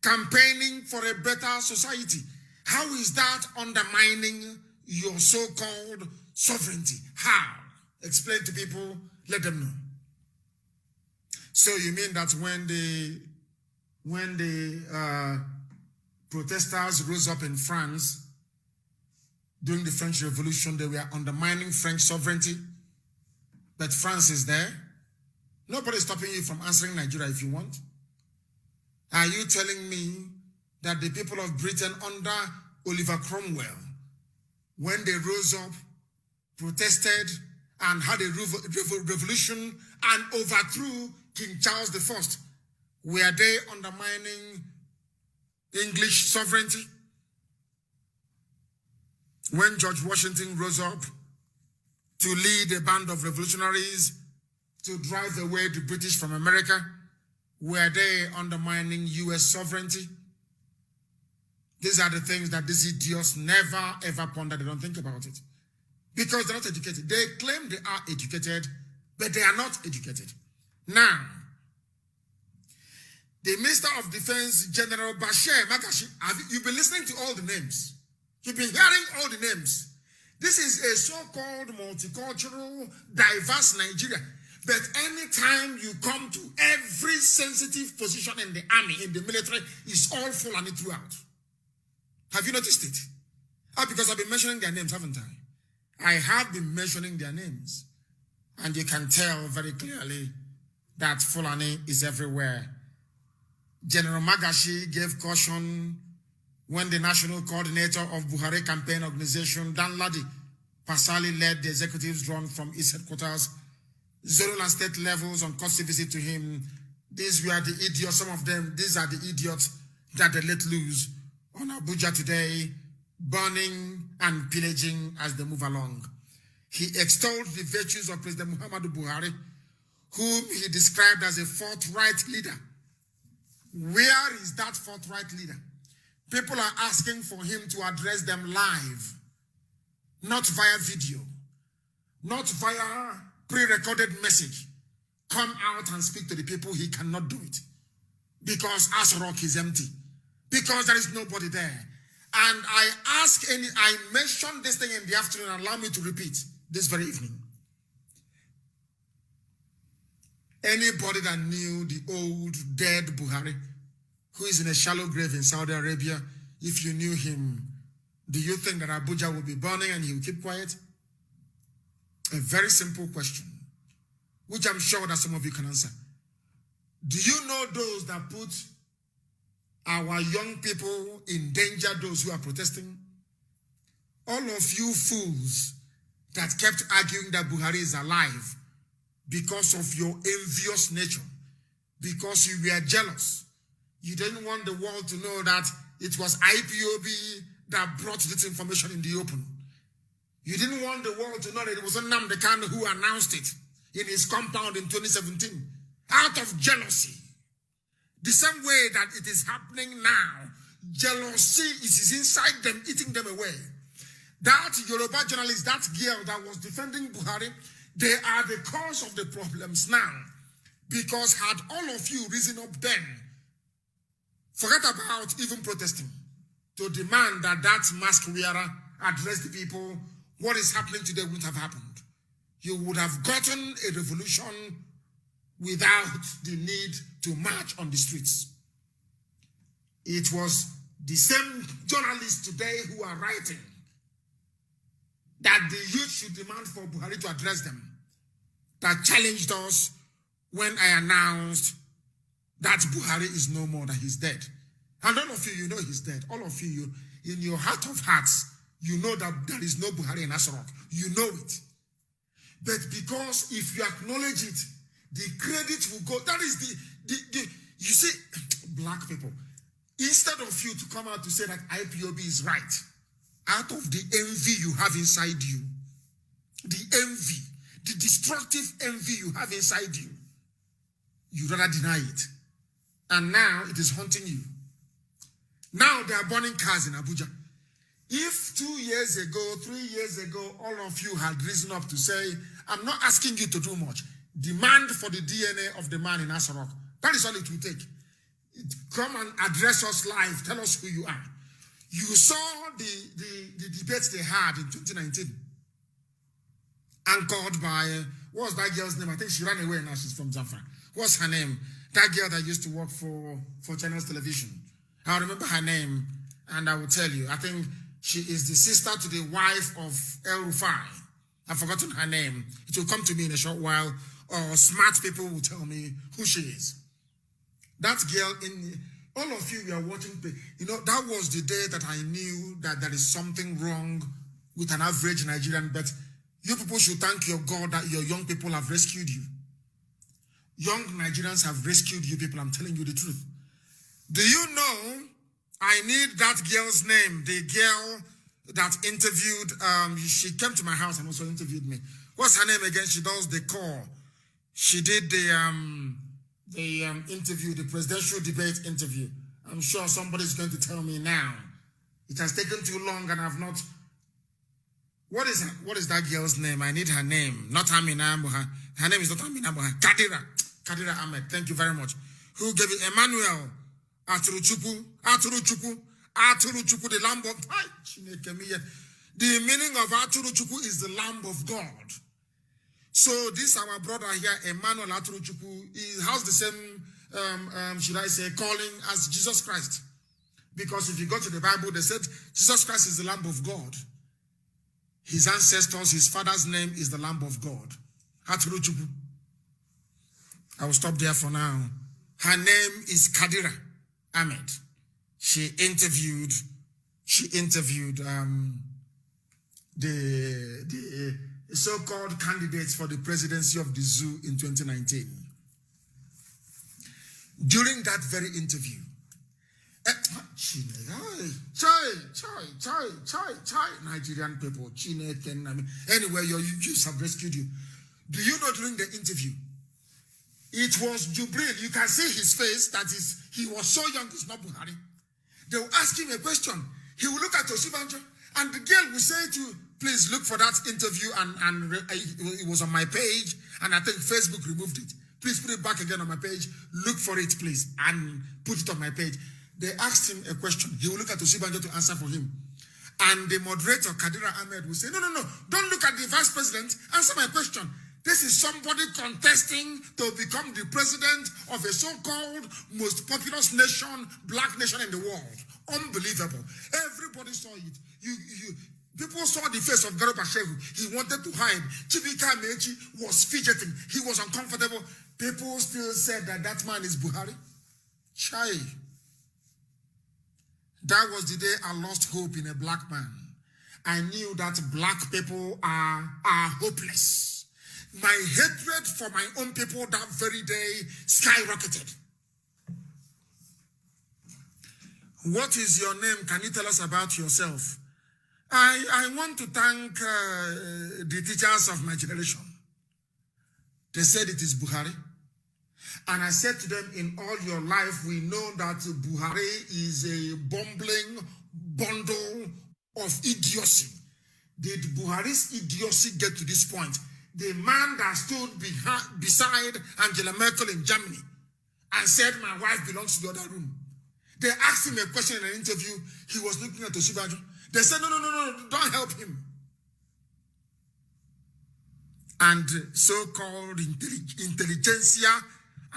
campaigning for a better society. How is that undermining your so-called sovereignty? How? Explain to people, let them know. So you mean that when the protesters rose up in France during the French Revolution, they were undermining French sovereignty, but France is there? Nobody's stopping you from answering Nigeria if you want. Are you telling me that the people of Britain under Oliver Cromwell, when they rose up, protested, and had a revolution and overthrew King Charles I, were they undermining English sovereignty? When George Washington rose up to lead a band of revolutionaries to drive away the British from America, were they undermining US sovereignty? These are the things that these idiots never ever ponder. They don't think about it. Because they're not educated. They claim they are educated, but they are not educated. Now, the Minister of Defense, General Bashir Magashi, you've been listening to all the names. You've been hearing all the names. This is a so-called multicultural, diverse Nigeria. But anytime you come to every sensitive position in the army, in the military, it's all Fulani throughout. Have you noticed it? Because I've been mentioning their names, haven't I? I have been mentioning their names. And you can tell very clearly that Fulani is everywhere. General Magashi gave caution when the national coordinator of Buhari campaign organization, Dan Ladi, Pasali led the executives drawn from his headquarters, zonal and state levels on courtesy visit to him. These were the idiots, some of them, these are the idiots that they let loose on Abuja today, burning and pillaging as they move along. He extolled the virtues of President Muhammadu Buhari, whom he described as a forthright leader. Where is that forthright leader? People are asking for him to address them live, not via video, not via pre-recorded message. Come out and speak to the people. He cannot do it because Aso Rock is empty, because there is nobody there. And I mentioned this thing in the afternoon, allow me to repeat this very evening. Anybody that knew the old dead Buhari, who is in a shallow grave in Saudi Arabia, if you knew him, do you think that Abuja will be burning and he will keep quiet? A very simple question, which I'm sure that some of you can answer. Do you know those that put our young people in danger, those who are protesting? All of you fools that kept arguing that Buhari is alive because of your envious nature, because you were jealous. You didn't want the world to know that it was IPOB that brought this information in the open. You didn't want the world to know that it was Nnamdi Kanu who announced it in his compound in 2017, out of jealousy. The same way that it is happening now, jealousy is inside them, eating them away. That Yoruba journalist, that girl that was defending Buhari, they are the cause of the problems now. Because had all of you risen up then, forget about even protesting, to demand that that mask wearer address the people, what is happening today wouldn't have happened. You would have gotten a revolution without the need to march on the streets. It was the same journalists today who are writing that the youth should demand for Buhari to address them, that challenged us when I announced that Buhari is no more, that he's dead. And all of you, you know he's dead. All of you, in your heart of hearts, you know that there is no Buhari in Aso Rock. You know it. But because if you acknowledge it, the credit will go. That is you see, black people, instead of you to come out to say that IPOB is right, out of the envy you have inside you, the envy, the destructive envy you have inside you, you rather deny it. And now it is haunting you. Now they are burning cars in Abuja. If 2 years ago, 3 years ago, all of you had risen up to say, I'm not asking you to do much. Demand for the DNA of the man in Aso Rock. That is all it will take. Come and address us live. Tell us who you are. You saw the debates they had in 2019. Anchored by, what was that girl's name? I think she ran away now. She's from Zamfara. What's her name? That girl that used to work for Channels Television. I remember her name, and I will tell you. I think she is the sister to the wife of El Rufai. I've forgotten her name. It will come to me in a short while, or smart people will tell me who she is. That girl, all of you were watching, you know, that was the day that I knew that there is something wrong with an average Nigerian, but you people should thank your God that your young people have rescued you. Young Nigerians have rescued you people, I'm telling you the truth. Do you know, I need that girl's name, the girl that interviewed, she came to my house and also interviewed me. What's her name again? She does the call. She did the interview, the presidential debate interview. I'm sure somebody's going to tell me now. It has taken too long and I've not. What is that girl's name? I need her name. Not Amina. Her name is not Amina. Kadira Ahmed. Thank you very much. Who gave it? Emmanuel Aturuchukwu, the Lamb of. The meaning of Aturuchukwu is the Lamb of God. So this our brother here, Emmanuel Aturuchukwu, he has the same, should I say, calling as Jesus Christ. Because if you go to the Bible, they said Jesus Christ is the Lamb of God. His ancestors, his father's name is the Lamb of God. Aturuchukwu. I will stop there for now. Her name is Kadira Ahmed. She interviewed the so-called candidates for the presidency of the zoo in 2019. During that very interview, Nigerian people, anyway, your youths have rescued you. Do you know during the interview, it was Jubril, you can see his face, he was so young, it's not Buhari. They will ask him a question. He will look at Osibanjo, and the girl will say to you, please look for that interview, and it was on my page, and I think Facebook removed it. Please put it back again on my page. Look for it, please, and put it on my page. They asked him a question. He will look at Osibanjo to answer for him. And the moderator, Kadira Ahmed, will say, no, don't look at the vice president. Answer my question. This is somebody contesting to become the president of a so-called most populous nation, black nation in the world. Unbelievable. Everybody saw it. People saw the face of Garuba Shehu. He wanted to hide. Chibika Mechi was fidgeting. He was uncomfortable. People still said that man is Buhari. Chai. That was the day I lost hope in a black man. I knew that black people are hopeless. My hatred for my own people that very day skyrocketed. What is your name? Can you tell us about yourself? I want to thank the teachers of my generation. They said it is Buhari. And I said to them, in all your life, we know that Buhari is a bumbling bundle of idiocy. Did Buhari's idiocy get to this point? The man that stood beside Angela Merkel in Germany and said, my wife belongs to the other room. They asked him a question in an interview. He was looking at Osibanjo. They said, no, don't help him. And so-called intelligentsia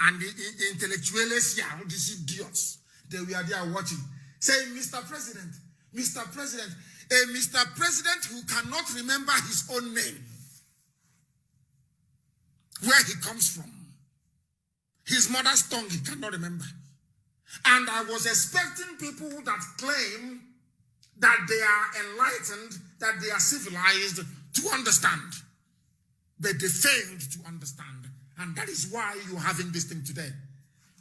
and the intellectuals, all these idiots, they were there watching, saying, Mr. President, a Mr. President who cannot remember his own name, where he comes from, his mother's tongue he cannot remember. And I was expecting people that claim that they are enlightened, that they are civilized, to understand. But they failed to understand. And that is why you're having this thing today.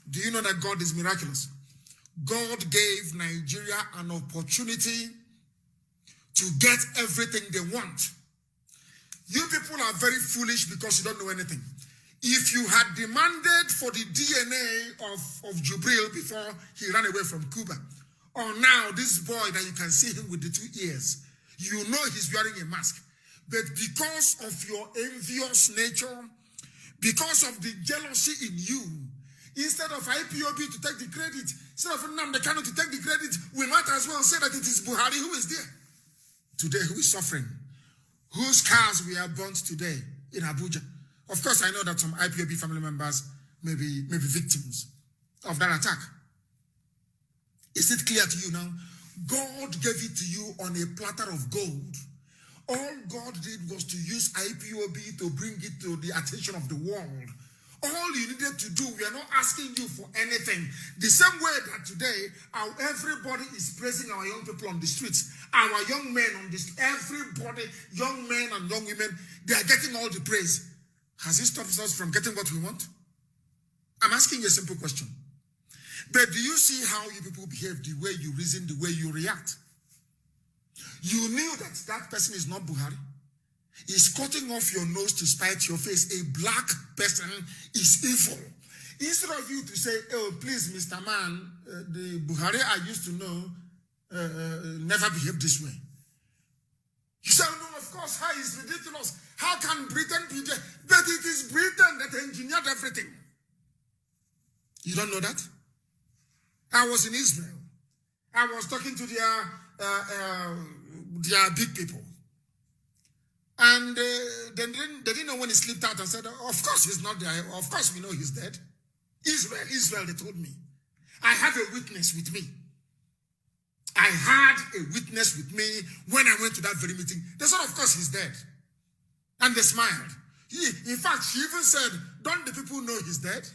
Do you know that God is miraculous? God gave Nigeria an opportunity to get everything they want. You people are very foolish because you don't know anything. If you had demanded for the DNA of Jubril before he ran away from Cuba, or now this boy that you can see him with the 2 ears, you know he's wearing a mask. But because of your envious nature, because of the jealousy in you, instead of IPOB to take the credit, instead of Nnamdi Kanu to take the credit, we might as well say that it is Buhari who is there. Today, who is suffering? Whose cars were burnt today in Abuja? Of course, I know that some IPOB family members may be victims of that attack. Is it clear to you now? God gave it to you on a platter of gold. All God did was to use IPOB to bring it to the attention of the world. All you needed to do, we are not asking you for anything. The same way that today, everybody is praising our young people on the streets, our young men on the streets, everybody, young men and young women, they are getting all the praise. Has it stopped us from getting what we want? I'm asking you a simple question. But do you see how you people behave, the way you reason, the way you react? You knew that that person is not Buhari. He's cutting off your nose to spite your face. A black person is evil. Instead of you to say, oh, please, Mr. Man, the Buhari I used to know never behaved this way. You say, no, of course, how is ridiculous. How can Britain be there? But it is Britain that engineered everything. You don't know that? I was in Israel. I was talking to their big people. And they didn't know when he slipped out and said, of course he's not there. Of course we know he's dead. Israel, they told me. I have a witness with me. I had a witness with me when I went to that very meeting. They said, of course he's dead. And they smiled. In fact, she even said, don't the people know he's dead?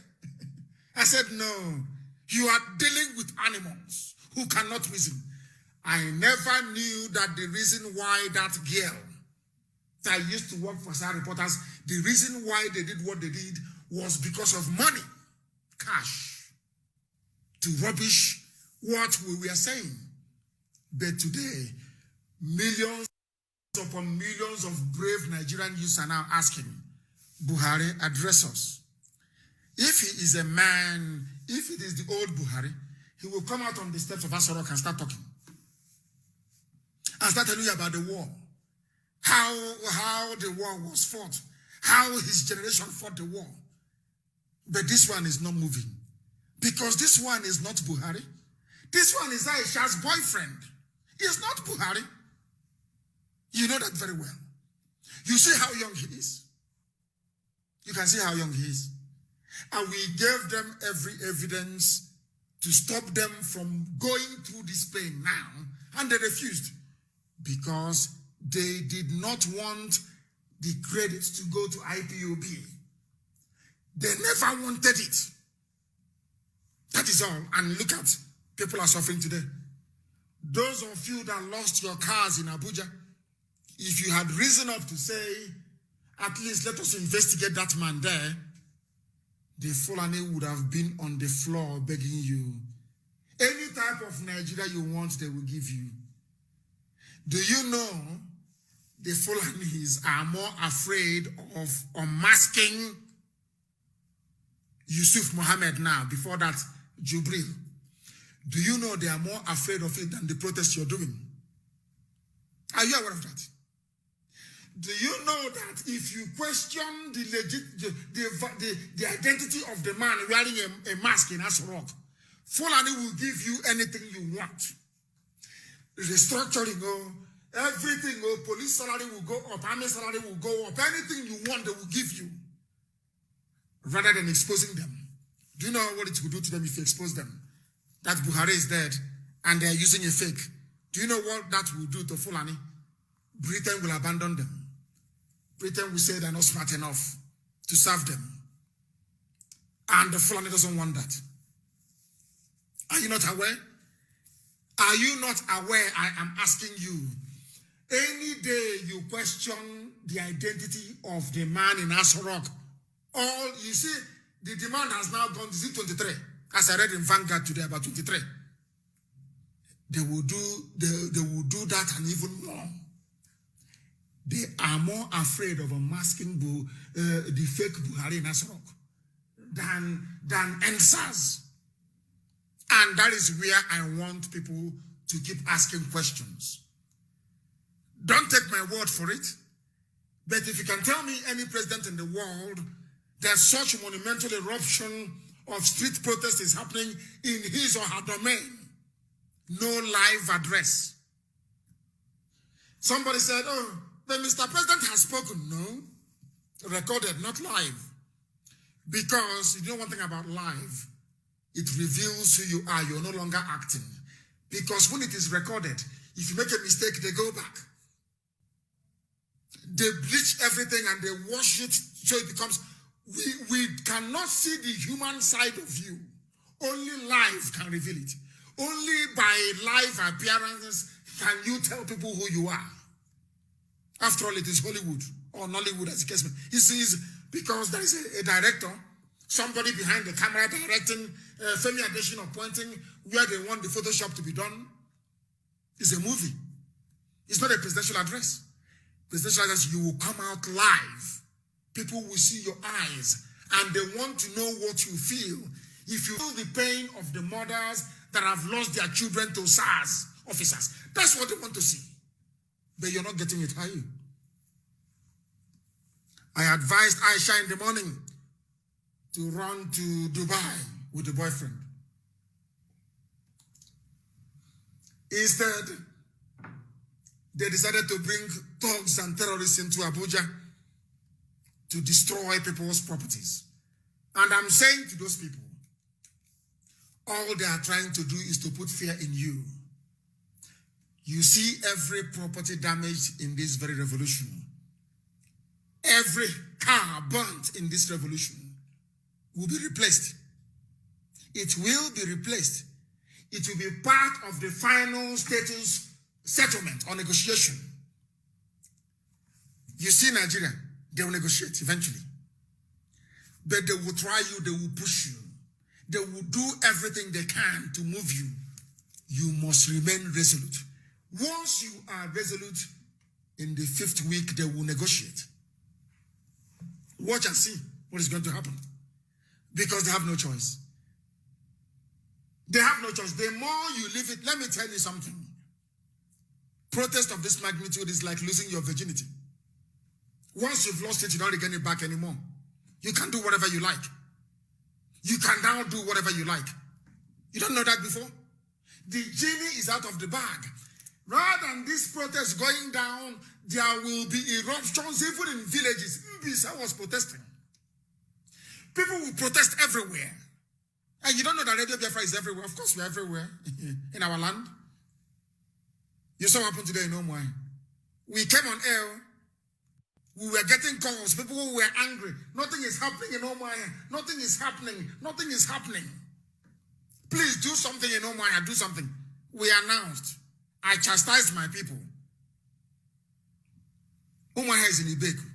I said, no. You are dealing with animals who cannot reason. I never knew that the reason why that girl that used to work for Star Reporters, the reason why they did what they did was because of money, cash, to rubbish what we were saying. But today, millions upon millions of brave Nigerian youths are now asking, Buhari, address us. If he is a man, if it is the old Buhari, he will come out on the steps of Asorok and start talking. And start telling you about the war. How the war was fought. How his generation fought the war. But this one is not moving. Because this one is not Buhari. This one is Aisha's boyfriend. He's not Buhari. You know that very well. You see how young he is. You can see how young he is. And we gave them every evidence to stop them from going through this pain now. And they refused. Because they did not want the credits to go to IPOB. They never wanted it. That is all. And look at, people are suffering today. Those of you that lost your cars in Abuja, if you had risen up to say, at least let us investigate that man there, the Fulani would have been on the floor begging you. Any type of Nigeria you want, they will give you. Do you know the Fulanis are more afraid of unmasking Yusuf Mohammed now, before that, Jubril? Do you know they are more afraid of it than the protest you're doing? Are you aware of that? Do you know that if you question the identity of the man wearing a mask in Asorok, Fulani will give you anything you want? Restructuring, everything, police salary will go up, army salary will go up, anything you want, they will give you. Rather than exposing them. Do you know what it will do to them if you expose them? That Buhari is dead and they are using a fake. Do you know what that will do to Fulani? Britain will abandon them. Britain will say they're not smart enough to serve them. And the Fulani doesn't want that. Are you not aware? Are you not aware? I am asking you. Any day you question the identity of the man in Asorok, all you see, the demand has now gone to 23. As I read in Vanguard today, about 23. They will do that and even more. They are more afraid of unmasking the fake Buhari in Asorok than NSAS. And that is where I want people to keep asking questions. Don't take my word for it. But if you can tell me any president in the world that such monumental eruption of street protest is happening in his or her domain, no live address. Somebody said, oh, but Mr. President has spoken. No, recorded, not live. Because you know one thing about live, it reveals who you are. You're no longer acting. Because when it is recorded, if you make a mistake, they go back. They bleach everything and they wash it so it becomes, we cannot see the human side of you. Only live can reveal it. Only by live appearances can you tell people who you are. After all, it is Hollywood or Nollywood as the case may be. He sees, because there is a director, somebody behind the camera directing, Femi Adesina appointing where they want the Photoshop to be done. It's a movie. It's not a presidential address. Presidential address, you will come out live. People will see your eyes and they want to know what you feel. If you feel the pain of the mothers that have lost their children to SARS officers, that's what they want to see. But you're not getting it, are you? I advised Aisha in the morning to run to Dubai with the boyfriend. Instead, they decided to bring thugs and terrorists into Abuja to destroy people's properties. And I'm saying to those people, all they are trying to do is to put fear in you. You see every property damaged in this very revolution. Every car burnt in this revolution will be replaced. It will be replaced. It will be part of the final status settlement or negotiation. You see Nigeria, they will negotiate eventually. But they will try you, they will push you. They will do everything they can to move you. You must remain resolute. Once you are resolute, in the 5th week, they will negotiate. Watch and see what is going to happen. Because they have no choice. They have no choice. The more you leave it, let me tell you something. Protest of this magnitude is like losing your virginity. Once you've lost it, you don't regain it back anymore. You can do whatever you like. You can now do whatever you like. You don't know that before? The genie is out of the bag. Rather than this protest going down, there will be eruptions even in villages. Mbisa was protesting. People will protest everywhere. And you don't know that Radio Biafra is everywhere. Of course, we're everywhere in our land. You saw what happened today in Omwai. We came on air. We were getting calls. People who were angry. Nothing is happening in Omwai. Nothing is happening. Nothing is happening. Please do something in Omwai. Do something. We announced. I chastised my people. Omwai is in Ibeku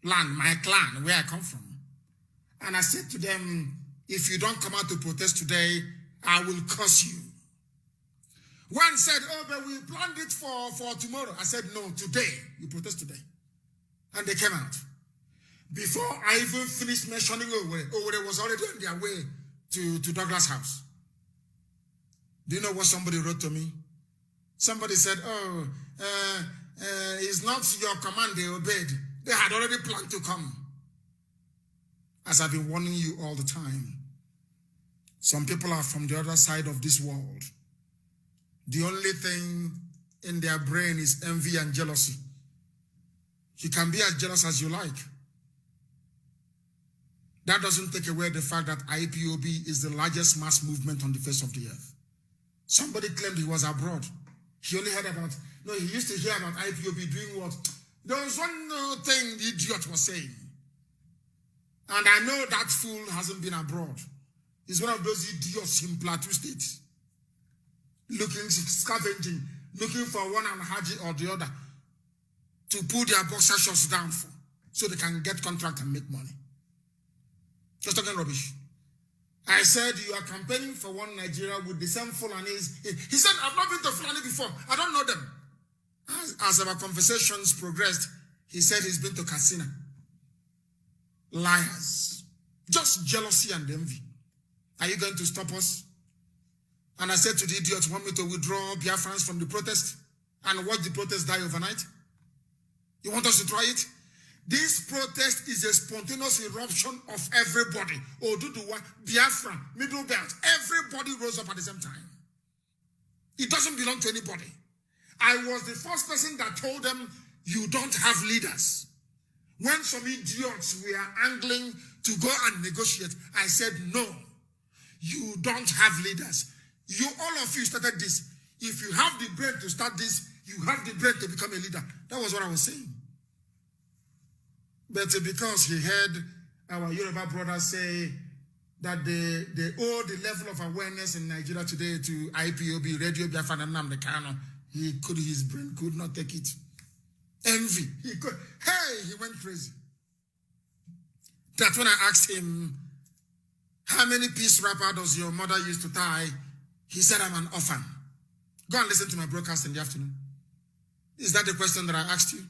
land, my clan, where I come from. And I said to them, if you don't come out to protest today, I will curse you. One said, oh, but we planned it for tomorrow. I said, no, today. You protest today. And they came out. Before I even finished mentioning Owerri was already on their way to Douglas House. Do you know what somebody wrote to me? Somebody said, oh, it's not your command they obeyed. They had already planned to come. As I've been warning you all the time, some people are from the other side of this world. The only thing in their brain is envy and jealousy. You can be as jealous as you like. That doesn't take away the fact that IPOB is the largest mass movement on the face of the earth. Somebody claimed he was abroad. He only heard about, no, he used to hear about IPOB doing what? There was one thing the idiot was saying. And I know that fool hasn't been abroad. He's one of those idiots in Plateau State. Looking, scavenging, looking for one Haji or the other to pull their boxer shorts down for, so they can get contract and make money. Just talking rubbish. I said, you are campaigning for one Nigeria with the same Fulanis. He said, I've not been to Fulani before. I don't know them. As our conversations progressed, he said he's been to Katsina. Liars. Just jealousy and envy. Are you going to stop us? And I said to the idiots, want me to withdraw Biafrans from the protest and watch the protest die overnight? You want us to try it? This protest is a spontaneous eruption of everybody. Oduduwa, Biafra, Middle Belt. Everybody rose up at the same time. It doesn't belong to anybody. I was the first person that told them, you don't have leaders. When some idiots were angling to go and negotiate, I said, no, you don't have leaders. You, all of you started this. If you have the brain to start this, you have the brain to become a leader. That was what I was saying. But because he heard our Yoruba brothers say that they owe the level of awareness in Nigeria today to IPOB, Radio Biafra Nnamdi Kanu, his brain could not take it. Envy. He went crazy. That when I asked him, how many piece wrapper does your mother used to tie? He said, I'm an orphan. Go and listen to my broadcast in the afternoon. Is that the question that I asked you?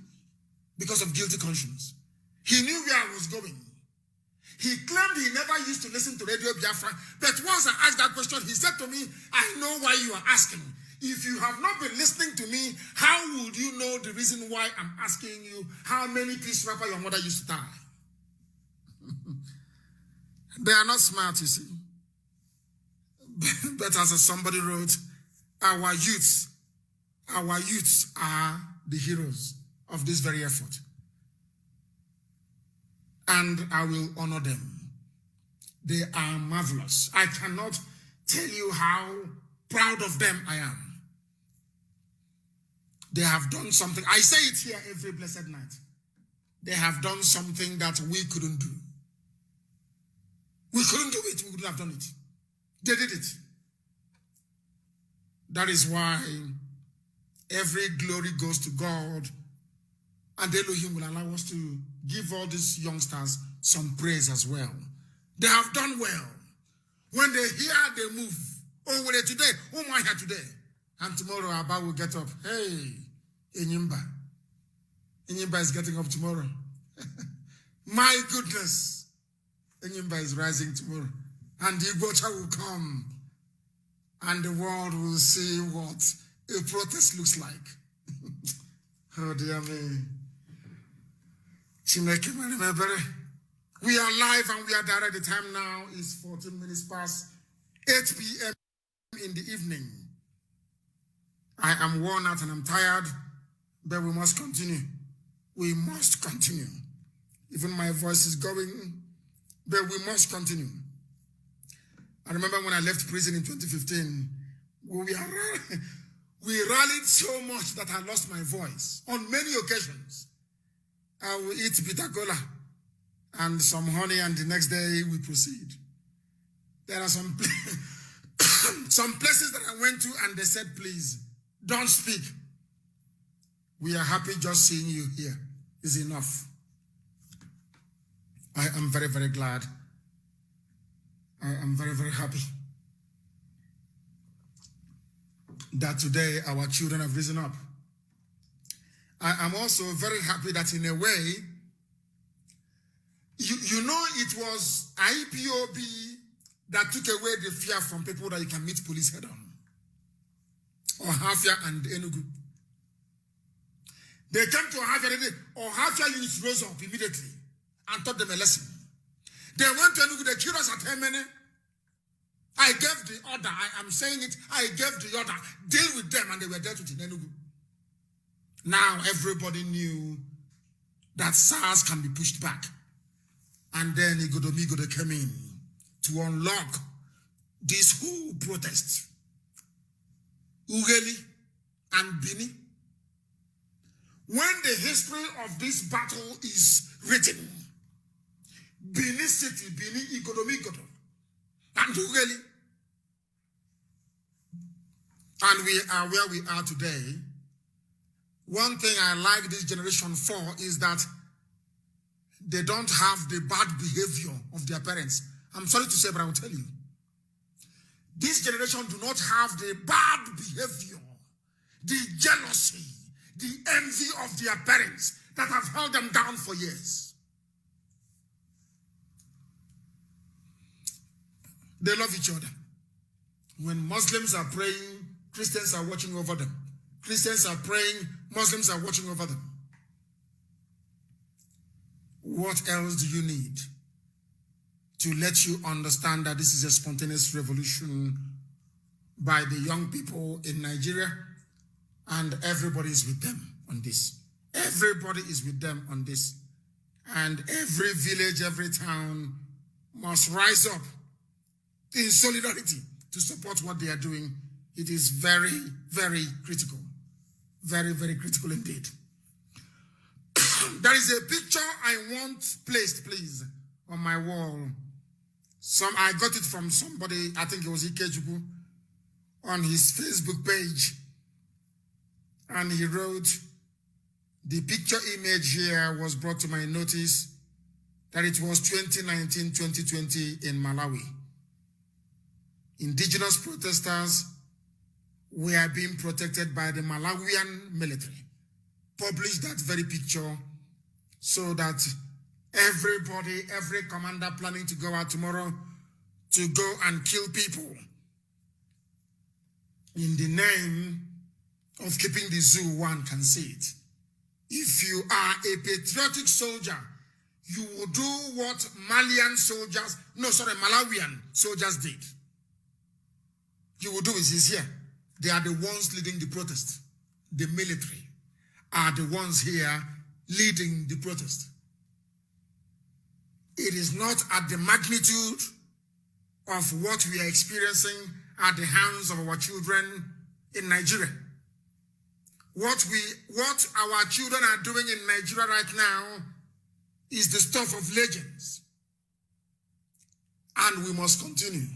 Because of guilty conscience. He knew where I was going. He claimed he never used to listen to Radio Biafra, but once I asked that question, he said to me, I know why you are asking. If you have not been listening to me, how would you know the reason why I'm asking you how many piece wrapper your mother used to tie? They are not smart, you see. But as somebody wrote, our youths are the heroes of this very effort. And I will honor them. They are marvelous. I cannot tell you how proud of them I am. They have done something. I say it here every blessed night. They have done something that we couldn't do. We couldn't do it. We couldn't have done it. They did it. That is why every glory goes to God And Elohim will allow us to give all these youngsters some praise as well. They have done well. When they hear, they move. Oh, well, today, oh my God, today. And tomorrow, Abba will get up. Hey, Enyimba. Enyimba is getting up tomorrow. My goodness. Enyimba is rising tomorrow. And the Igbocha will come. And the world will see what a protest looks like. Oh, dear me. We are live and we are direct. The time now is 14 minutes past 8 p.m. in the evening. I am worn out and I'm tired, but we must continue. We must continue. Even my voice is going, but we must continue. I remember when I left prison in 2015, we rallied so much that I lost my voice on many occasions. I will eat bitter cola and some honey, and the next day we proceed. There are some places that I went to and they said, please, don't speak. We are happy just seeing you here is enough. I am very, very glad. I am very, very happy that today our children have risen up. I am also very happy that in a way, you know, it was IPOB that took away the fear from people that you can meet police head on. Or Hafia and Enugu. They came to Hafia, or Hafia units rose up immediately and taught them a lesson. They went to Enugu, they killed us at Hemene. I gave the order, I am saying it, I gave the order, deal with them, and they were dealt with in Enugu. Now everybody knew that SARS can be pushed back. And then Igodomigodo came in to unlock this whole protest. Ugeli and Bini. When the history of this battle is written, Bini City, Bini, Igodomigodo, and Ugeli, and we are where we are today. One thing I like this generation for is that they don't have the bad behavior of their parents. I'm sorry to say, but I will tell you. This generation do not have the bad behavior, the jealousy, the envy of their parents that have held them down for years. They love each other. When Muslims are praying, Christians are watching over them. Christians are praying, Muslims are watching over them. What else do you need to let you understand that this is a spontaneous revolution by the young people in Nigeria, and everybody is with them on this? Everybody is with them on this. And every village, every town must rise up in solidarity to support what they are doing. It is very, very critical. Very, very critical indeed. There is a picture I want placed, please, on my wall. I got it from somebody, I think it was Ikejuku, on his Facebook page. And he wrote, the picture image here was brought to my notice that it was 2019-2020 in Malawi. Indigenous protesters were being protected by the Malawian military. Published that very picture so that everybody, every commander planning to go out tomorrow to go and kill people in the name of keeping the zoo, one can see it. If you are a patriotic soldier, you will do what Malawian soldiers did. You will do it. It's here. They are the ones leading the protest. The military are the ones here leading the protest. It is not at the magnitude of what we are experiencing at the hands of our children in Nigeria. What our children are doing in Nigeria right now is the stuff of legends. And we must continue.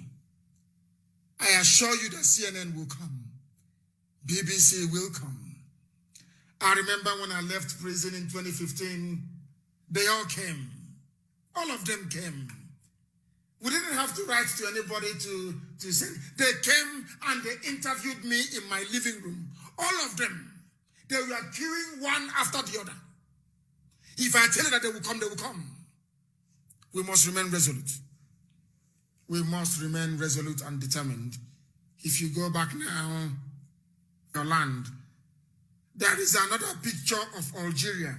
I assure you that CNN will come. BBC will come. I remember when I left prison in 2015, they all came. All of them came. We didn't have to write to anybody to send. They came and they interviewed me in my living room. All of them. They were queuing one after the other. If I tell you that they will come, they will come. We must remain resolute. We must remain resolute and determined. If you go back now, your land, there is another picture of Algeria.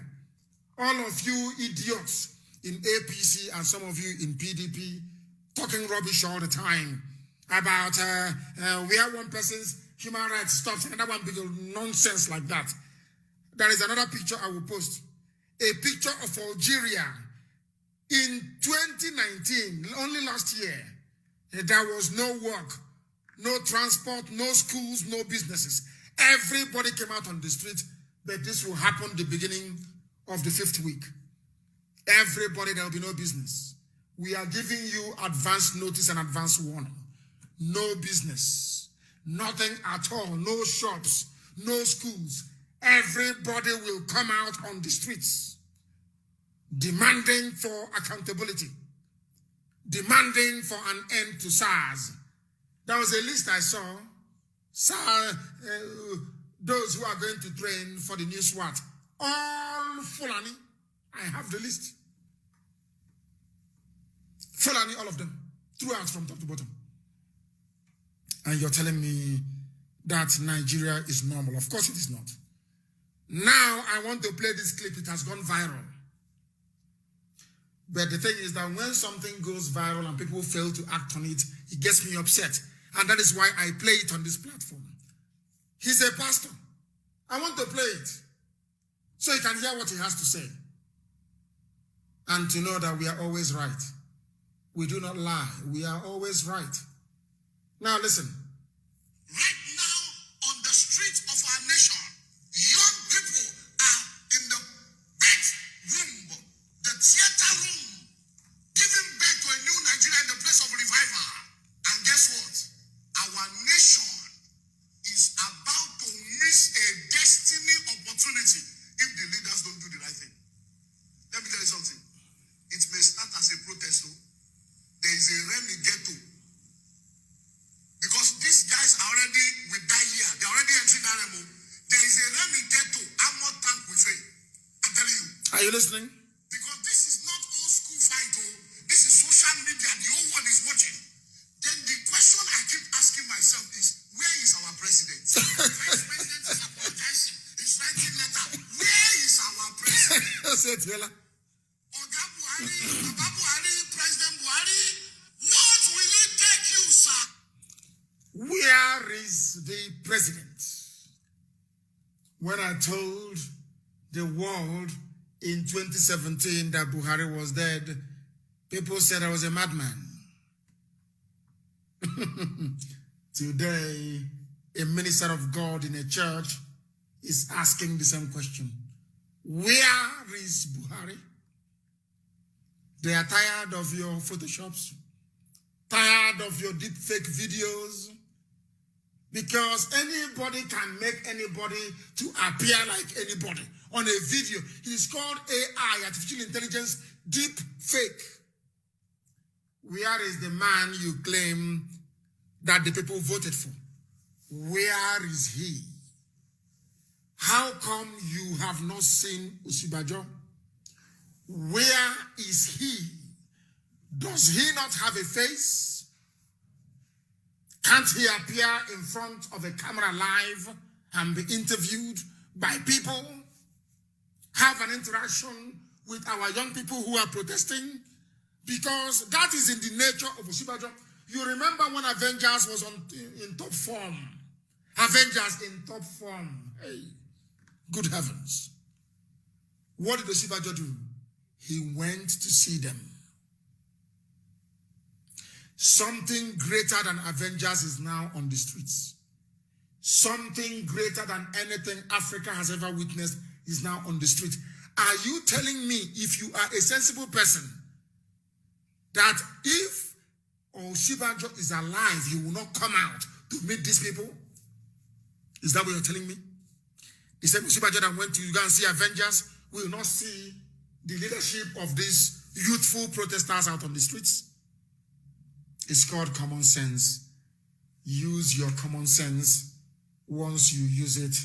All of you idiots in APC and some of you in PDP talking rubbish all the time about where one person's human rights stops and another one big nonsense like that. There is another picture I will post. A picture of Algeria in 2019, only last year. There was no work, no transport, no schools, no businesses. Everybody came out on the street, but this will happen the beginning of the 5th week. Everybody, there will be no business. We are giving you advance notice and advance warning. No business, nothing at all, no shops, no schools. Everybody will come out on the streets demanding for accountability, demanding for an end to SARS. There was a list I saw. Those who are going to train for the new SWAT, all Fulani. I have the list. Fulani, all of them, throughout from top to bottom. And you're telling me that Nigeria is normal. Of course it is not. Now I want to play this clip. It has gone viral. But the thing is that when something goes viral and people fail to act on it, it gets me upset. And that is why I play it on this platform. He's a pastor. I want to play it so you can hear what he has to say. And to know that we are always right. We do not lie. We are always right. Now listen. Right now, on the streets of our nation, young people are in the bedroom, the theater room, giving birth to a new Nigeria in the place of revival. And guess what? Our nation is about to miss a destiny opportunity if the leaders don't do the right thing. Let me tell you something. It may start as a protest. There is a Remy ghetto. Because these guys are already with that year. They're already entering RMO. There is a Remy ghetto, armored tank with it. I'm telling you. Are you listening? Because this is not old school fight. This is social media. The whole world is watching. Then the question I keep asking myself is, where is our president? The vice president is apologizing. He's writing letter. Where is our president? Oga Buhari, Baba Buhari, President Buhari, what will it take you, sir? Where is the president? When I told the world in 2017 that Buhari was dead, people said I was a madman. Today, a minister of God in a church is asking the same question. Where is Buhari? They are tired of your photoshops, tired of your deep fake videos, because anybody can make anybody to appear like anybody on a video. It is called AI, artificial intelligence, deep fake. Where is the man you claim that the people voted for? Where is he? How come you have not seen Usibajo? Where is he? Does he not have a face? Can't he appear in front of a camera live and be interviewed by people? Have an interaction with our young people who are protesting? Because that is in the nature of Usibajo. You remember when Avengers was in top form? Avengers in top form. Hey, good heavens. What did Usibajo do? He went to see them. Something greater than Avengers is now on the streets. Something greater than anything Africa has ever witnessed is now on the street. Are you telling me, if you are a sensible person, that if Osinbajo is alive, he will not come out to meet these people? Is that what you're telling me? He said, Osibajo that went to Uganda and see Avengers will not see the leadership of these youthful protesters out on the streets. It's called common sense. Use your common sense. Once you use it,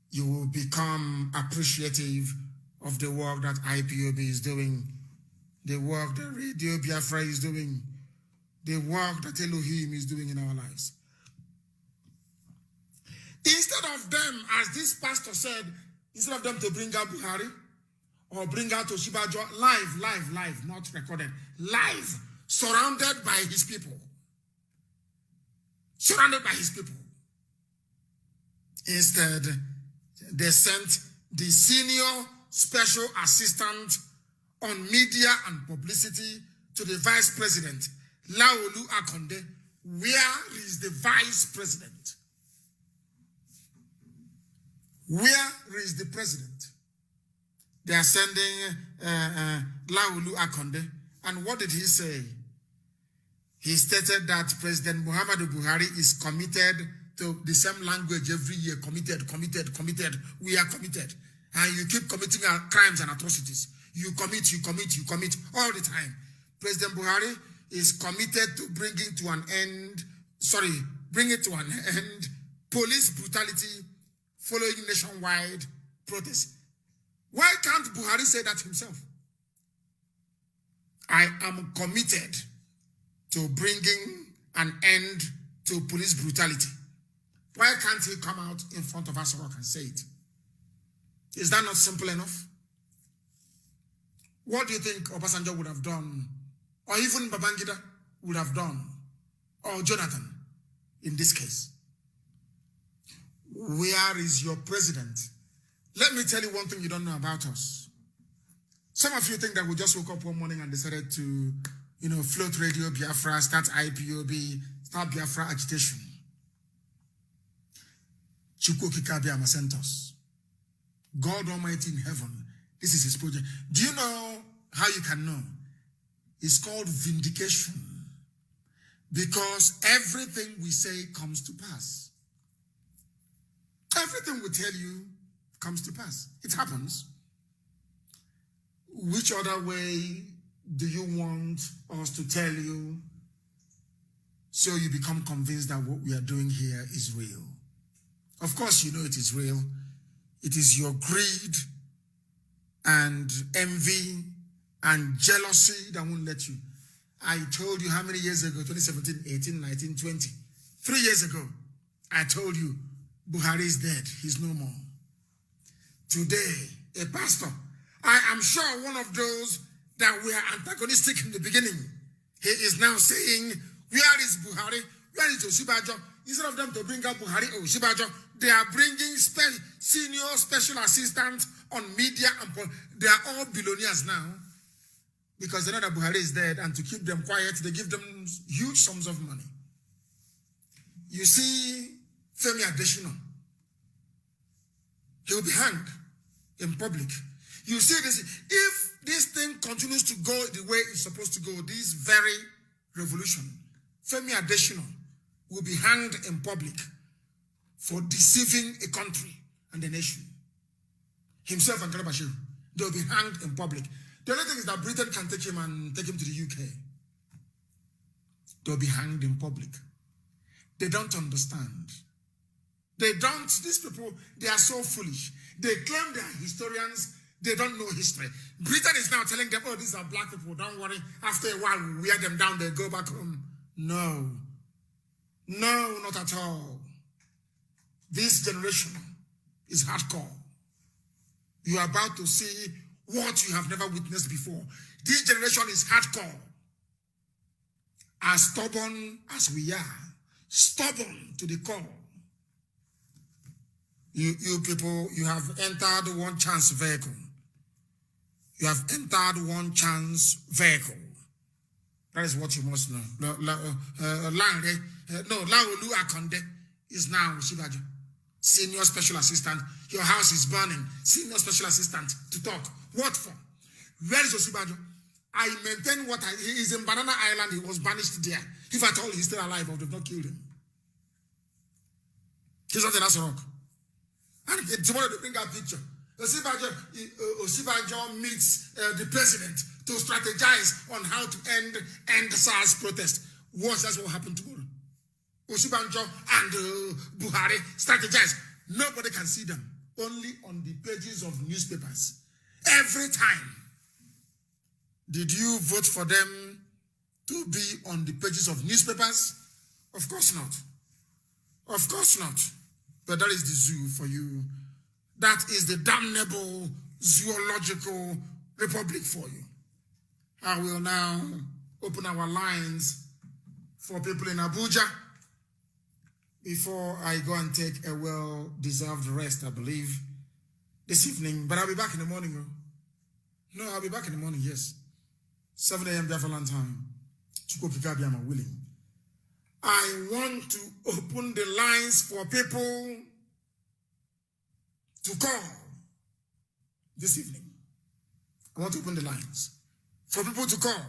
you will become appreciative of the work that IPOB is doing, the work that Radio Biafra is doing, the work that Elohim is doing in our lives. Instead of them, as this pastor said, instead of them to bring out Buhari or bring out Osibajo live, not recorded, live, surrounded by his people. Surrounded by his people. Instead, they sent the senior special assistant on media and publicity to the vice president, Laolu Akonde. Where is the vice president? Where is the president? They are sending Laolu Akonde. And what did he say? He stated that President Muhammadu Buhari is committed to the same language every year. Committed. We are committed. And you keep committing crimes and atrocities. You commit all the time. President Buhari is committed to bringing to an end police brutality following nationwide protests. Why can't Buhari say that himself? I am committed to bringing an end to police brutality. Why can't he come out in front of us and say it? Is that not simple enough? What do you think Obasanjo would have done, or even Babangida would have done, or Jonathan in this case? Where is your president? Let me tell you one thing you don't know about us. Some of you think that we just woke up one morning and decided to, float Radio Biafra, start IPOB, start Biafra agitation. Chukwokika sent us. God Almighty in heaven, this is his project. Do you know how you can know? It's called vindication. Because everything we say comes to pass. Everything we tell you comes to pass. It happens. Which other way do you want us to tell you so you become convinced that what we are doing here is real? Of course you know it is real. It is your greed and envy and jealousy that won't let you. I told you how many years ago, 2017, 18, 19, 20. 3 years ago, I told you, Buhari is dead. He's no more. Today, a pastor, I am sure one of those that were antagonistic in the beginning, he is now saying, where is Buhari? Where is Osibajo? Instead of them to bring out Buhari or Osibajo, they are bringing senior special assistants on media, and they are all billionaires now because they know that Buhari is dead, and to keep them quiet, they give them huge sums of money. You see, Femi Adesina, he will be hanged in public. You see this, if this thing continues to go the way it's supposed to go, this very revolution, Femi Adesina will be hanged in public for deceiving a country and a nation. Himself and Kalabashir, they'll be hanged in public. The only thing is that Britain can take him and take him to the UK. They'll be hanged in public. They don't understand. These people, they are so foolish. They claim they are historians. They don't know history. Britain is now telling them, oh, these are black people. Don't worry. After a while, we wear them down. They go back home. No. No, not at all. This generation is hardcore. You are about to see what you have never witnessed before. This generation is hardcore. As stubborn as we are. Stubborn to the core. You people, you have entered one chance vehicle. You have entered one chance vehicle. That is what you must know. Laolu Akonde is now Osibajo, senior special assistant. Your house is burning. Senior special assistant to talk. What for? Where is Osibajo? I maintain what he is in Banana Island. He was banished there. If at all he's still alive, I would have not killed him. He's not in Asarok. And tomorrow they bring a picture. Osibajo meets the president to strategize on how to end SARS protest. That's what happened tomorrow. Osibajo and Buhari strategize. Nobody can see them. Only on the pages of newspapers. Every time. Did you vote for them to be on the pages of newspapers? Of course not. Of course not. But that is the zoo for you. That is the damnable zoological republic for you. I will now open our lines for people in Abuja before I go and take a well-deserved rest, I believe, this evening. But I'll be back in the morning. No, I'll be back in the morning, yes. 7 a.m. Biafran time. I'm willing. I want to open the lines for people to call this evening. I want to open the lines for people to call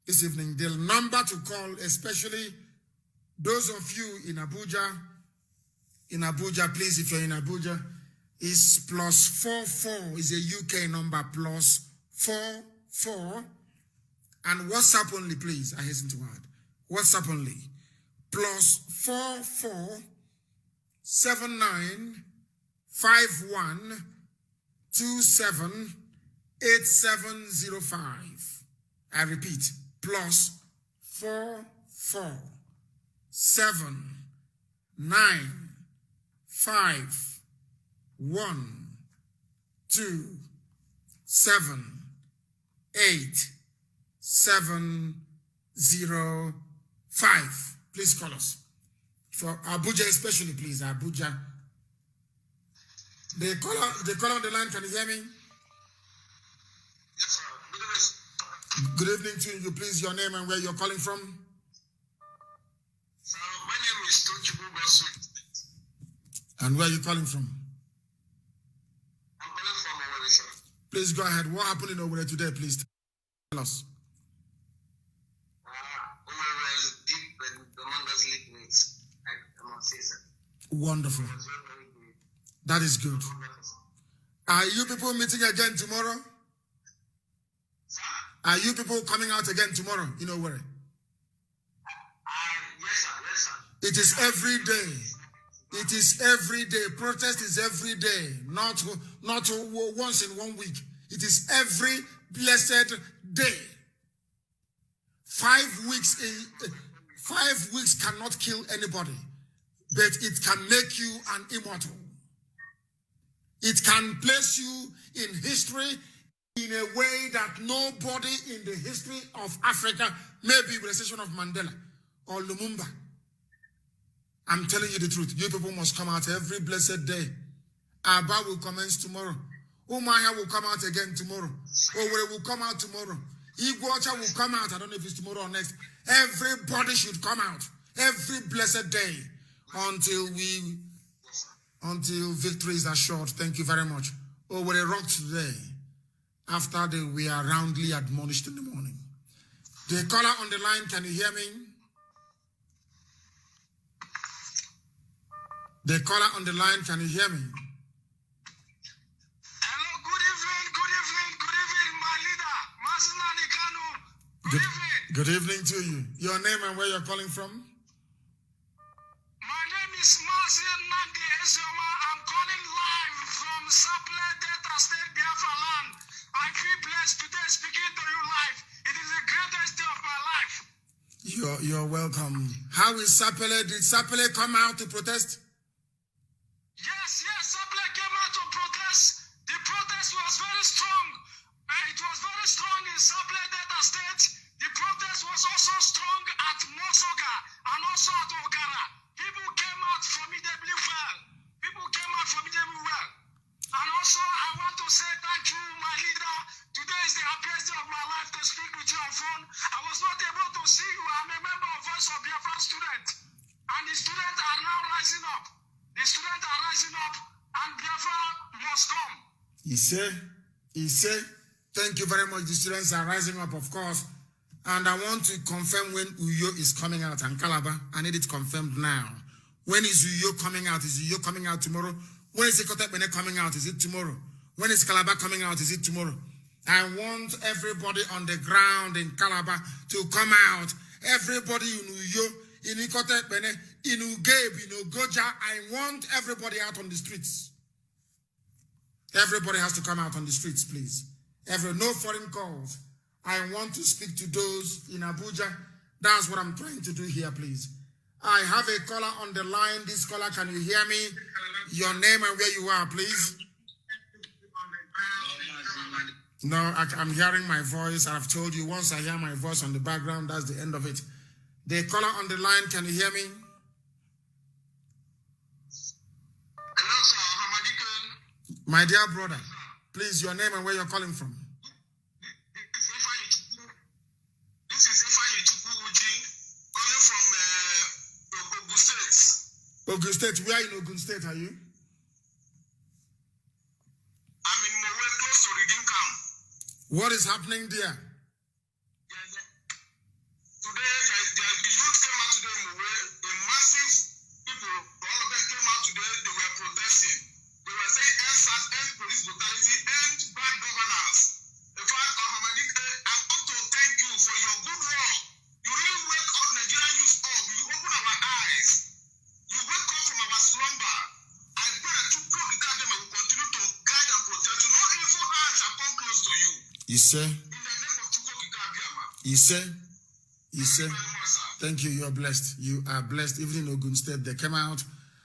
this evening. The number to call, especially those of you in Abuja, please, if you're in Abuja, is +44, is a UK number, +44, and WhatsApp only, please. I hasten to add. WhatsApp only. +44 79 51 27 8705. I repeat, +44 79 51 27 8705. Please call us. For Abuja especially, please. Abuja. The caller on the line, can you hear me? Yes, sir. Good evening to you. Please, your name and where you're calling from. Sir, my name is Tochibu Bosu. And where are you calling from? I'm calling from Owerri, sir. Please go ahead. What happened in Owerri today, please? Tell us. Owerri was deep and the longest league meets. I must say, sir. Wonderful. It was very, very good. That is good. Wonderful, sir. Are you people meeting again tomorrow? Sir? Are you people coming out again tomorrow in Owerri? Yes, sir. Yes, sir. It is every day. It is every day. Protest is every day, not once in 1 week. It is every blessed day. 5 weeks cannot kill anybody, but it can make you an immortal. It can place you in history in a way that nobody in the history of Africa, maybe with the exception of Mandela or Lumumba. I'm telling you the truth. You people must come out every blessed day. Aba will commence tomorrow. Umaya will come out again tomorrow. Owerri will come out tomorrow. Iguacha will come out. I don't know if it's tomorrow or next. Everybody should come out every blessed day until victory is assured. Thank you very much. Owerri rocked today after we are roundly admonished in the morning. The caller on the line, can you hear me? The caller on the line, can you hear me? Hello, good evening, my leader, Mazi Nnamdi Kanu. Good evening. Good evening to you. Your name and where you're calling from? My name is Mazi Nnamdi Ezioma. I'm calling live from Sapele, Delta State, Biafra land. I feel blessed today speaking to you live. It is the greatest day of my life. You're welcome. How is Sapele? Did Sapele come out to protest? Yes, Sapele came out to protest. The protest was very strong. It was very strong in Sapele, Delta State. The protest was also strong at Mosoga and also at Okara. People came out formidably well. And also, I want to say thank you, my leader. Today is the happiest day of my life to speak with you on phone. I was not able to see you. I'm a member of Voice of Biafra student. And the students are now rising up. And Biafra must come. He said, thank you very much. The students are rising up, of course. And I want to confirm when Uyo is coming out and Calabar. I need it confirmed now. When is Uyo coming out? Is Uyo coming out tomorrow? When is Ikotep Bene coming out? Is it tomorrow? When is Calabar coming out? Is it tomorrow? I want everybody on the ground in Calabar to come out. Everybody in Uyo, in Ikotep Bene, in Ugabe, in Ogoja. I want everybody out on the streets. Everybody has to come out on the streets, please. No foreign calls. I want to speak to those in Abuja. That's what I'm trying to do here, please. I have a caller on the line. This caller, can you hear me? Your name and where you are, please. No, I'm hearing my voice. I've told you, once I hear my voice on the background, that's the end of it. The caller on the line, can you hear me? Hello, sir. Hamadi. My dear brother, please, your name and where you're calling from. This is Ifeanyi Chukwuuji, calling from Ogun State. Ogun State, where in Ogun State are you? I'm in Mowe, close to Redeem Camp. What is happening there? Today, the youth came out today in Mowe. A massive people, all of them came out today. They were protesting. They were saying end police brutality, end bad governance. In fact, Hamadi, I want to thank you for your good work. You really wake up Nigerian youth up. You open our eyes. You wake up from our slumber. I pray that you will continue to guide and protect you. No evil heart shall come close to you. You say? In the name of Chukwuka. You say? You say? Very much, sir. Thank you. You are blessed. You are blessed. Even in Ogun State, they came out.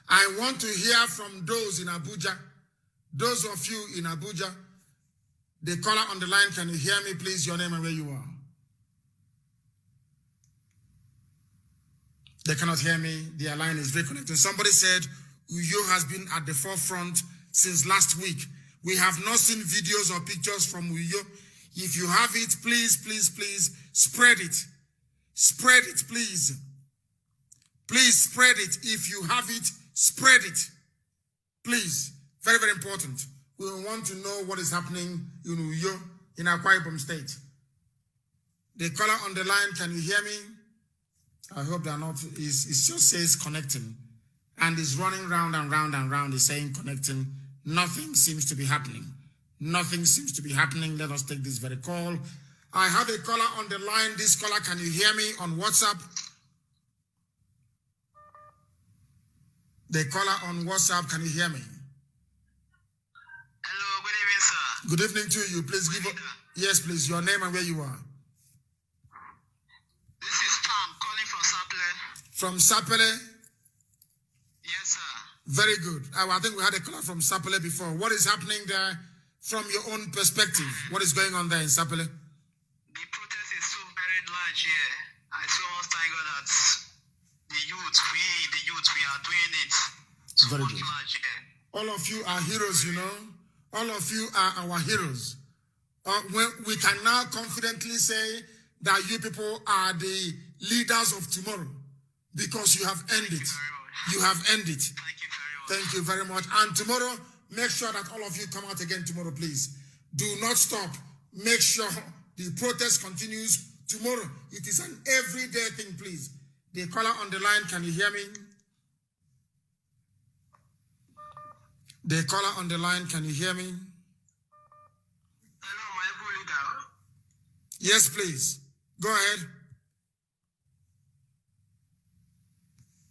I want to hear from those in Abuja. Those of you in Abuja, the caller on the line, can you hear me, please? Your name and where you are. They cannot hear me. Their line is reconnected. Somebody said Uyo has been at the forefront since last week. We have not seen videos or pictures from Uyo. If you have it, please, please, please spread it. Spread it, please. Please spread it. If you have it, spread it. Please. Very, very important. We want to know what is happening in Uyo, in Akwa Ibom State. The caller on the line, can you hear me? I hope they're not. It just says connecting. And it's running round and round and round. It's saying connecting. Nothing seems to be happening. Nothing seems to be happening. Let us take this very call. I have a caller on the line. This caller, can you hear me on WhatsApp? The caller on WhatsApp, can you hear me? Hello, good evening, sir. Good evening to you. Please give us, yes, please, your name and where you are. This is Tom calling from Sapele. From Sapele? Yes, sir. Very good. I think we had a caller from Sapele before. What is happening there from your own perspective? What is going on there in Sapele? The protest is so very large here. I so much thank God that the youth, we are doing it. So Very much good. large here. All of you are heroes, you know. All of you are our heroes. We can now confidently say that you people are the leaders of tomorrow because you have earned it. You have earned it. Thank you very much. Thank you very much. And tomorrow, make sure that all of you come out again tomorrow, please. Do not stop. Make sure the protest continues tomorrow. It is an everyday thing, please. The caller on the line, can you hear me? The caller on the line, can you hear me? Hello, my able leader. Yes, please. Go ahead.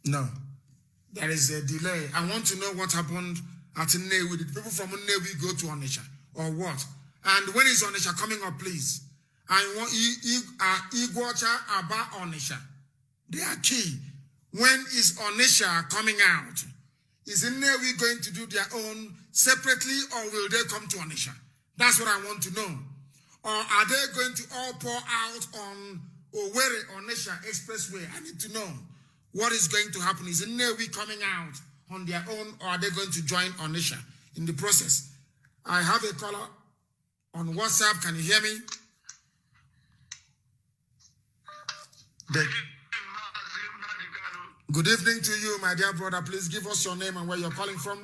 No. There is a delay. I want to know what happened at Nnewi. Did people from Nnewi go to Onitsha or what? And when is Onitsha coming up, please? I want Igwacha Aba Onitsha. They are key. When is Onitsha coming out? Is Nnewi going to do their own separately or will they come to Onitsha? That's what I want to know. Or are they going to all pour out on Owerri Onitsha Expressway? I need to know what is going to happen. Is Nnewi coming out on their own or are they going to join Onitsha in the process? I have a caller on WhatsApp. Can you hear me? Good evening to you, my dear brother. Please give us your name and where you're calling from.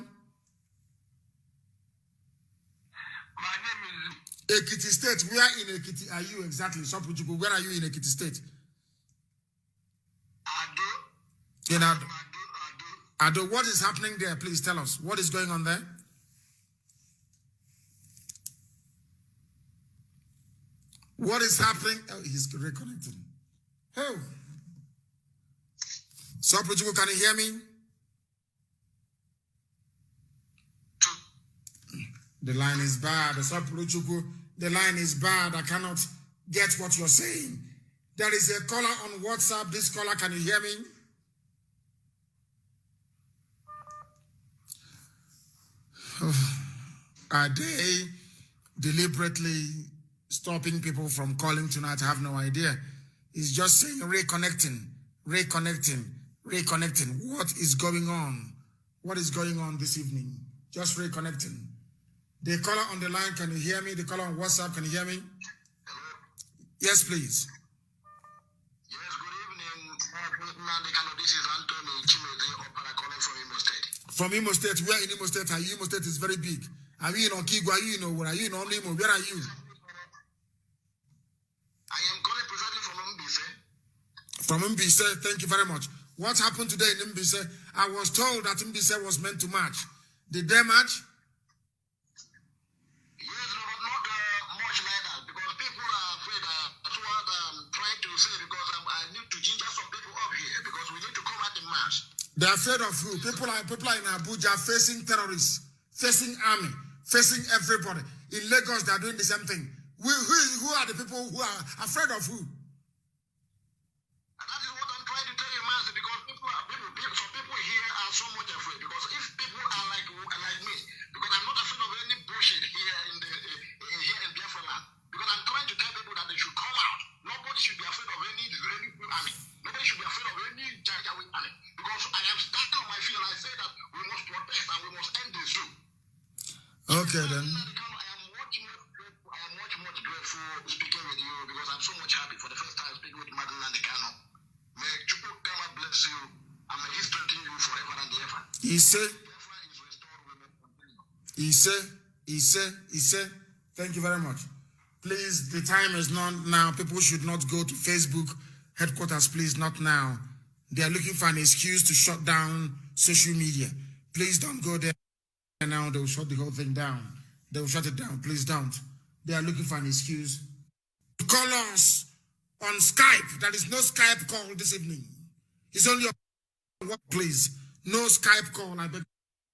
My name is Ekiti State. Where in Ekiti are you exactly? Sopuchuku, where are you in Ekiti State? Ado. In Ado. Ado, what is happening there? Please tell us. What is going on there? What is happening? Oh, he's reconnecting. Oh. So, can you hear me? The line is bad. The line is bad. I cannot get what you're saying. There is a caller on WhatsApp. This caller, can you hear me? Are they deliberately stopping people from calling tonight? I have no idea. It's just saying reconnecting, reconnecting, reconnecting. What is going on? What is going on this evening? Just reconnecting. The caller on the line, can you hear me? The caller on WhatsApp, can you hear me? Hello? Yes, please. Yes, good evening. Nnamdi Kanu, this is Anthony Chimede Opara calling from Imo State. From Imo State, where in Imo State are you? Imo State is very big. Are you in Okigwe? Are you in Owo? Are you in Omlimo? Where are you? I am calling precisely from Mbise. From Mbise, thank you very much. What happened today in Mbise? I was told that Mbise was meant to march. Did they march? Yes, no, but not much like that because people are afraid. That's what I'm trying to say because I need to ginger some people up here because we need to come out in mass. They're afraid of who? People are in Abuja facing terrorists, facing army, facing everybody. In Lagos, they're doing the same thing. Who are the people who are afraid of who? And that is what I'm trying to tell you, Mazi, because some people here are so much afraid. Because if people are like me, because I'm not afraid of any bullshit here in Biafra land. Because I'm trying to tell people that they should come out. Nobody should be afraid of any army. Nobody should be afraid of any Janjaweed army. Because I am standing on my feet and I say that we must protest and we must end the zoo. Okay then. I am much grateful speaking with you because I'm so much happy for the first time speaking with Mazi Nnamdi Kanu. May Chukwu Kama bless you and may He strengthen you forever and ever. He said, Biafra is restored, we will continue. he said, thank you very much. Please, the time is not now. People should not go to Facebook headquarters, please, not now. They are looking for an excuse to shut down social media. Please don't go there now. They will shut the whole thing down. They will shut it down. Please don't. They are looking for an excuse. Call us on Skype. There is no Skype call this evening. It's only a work, please. No Skype call, I beg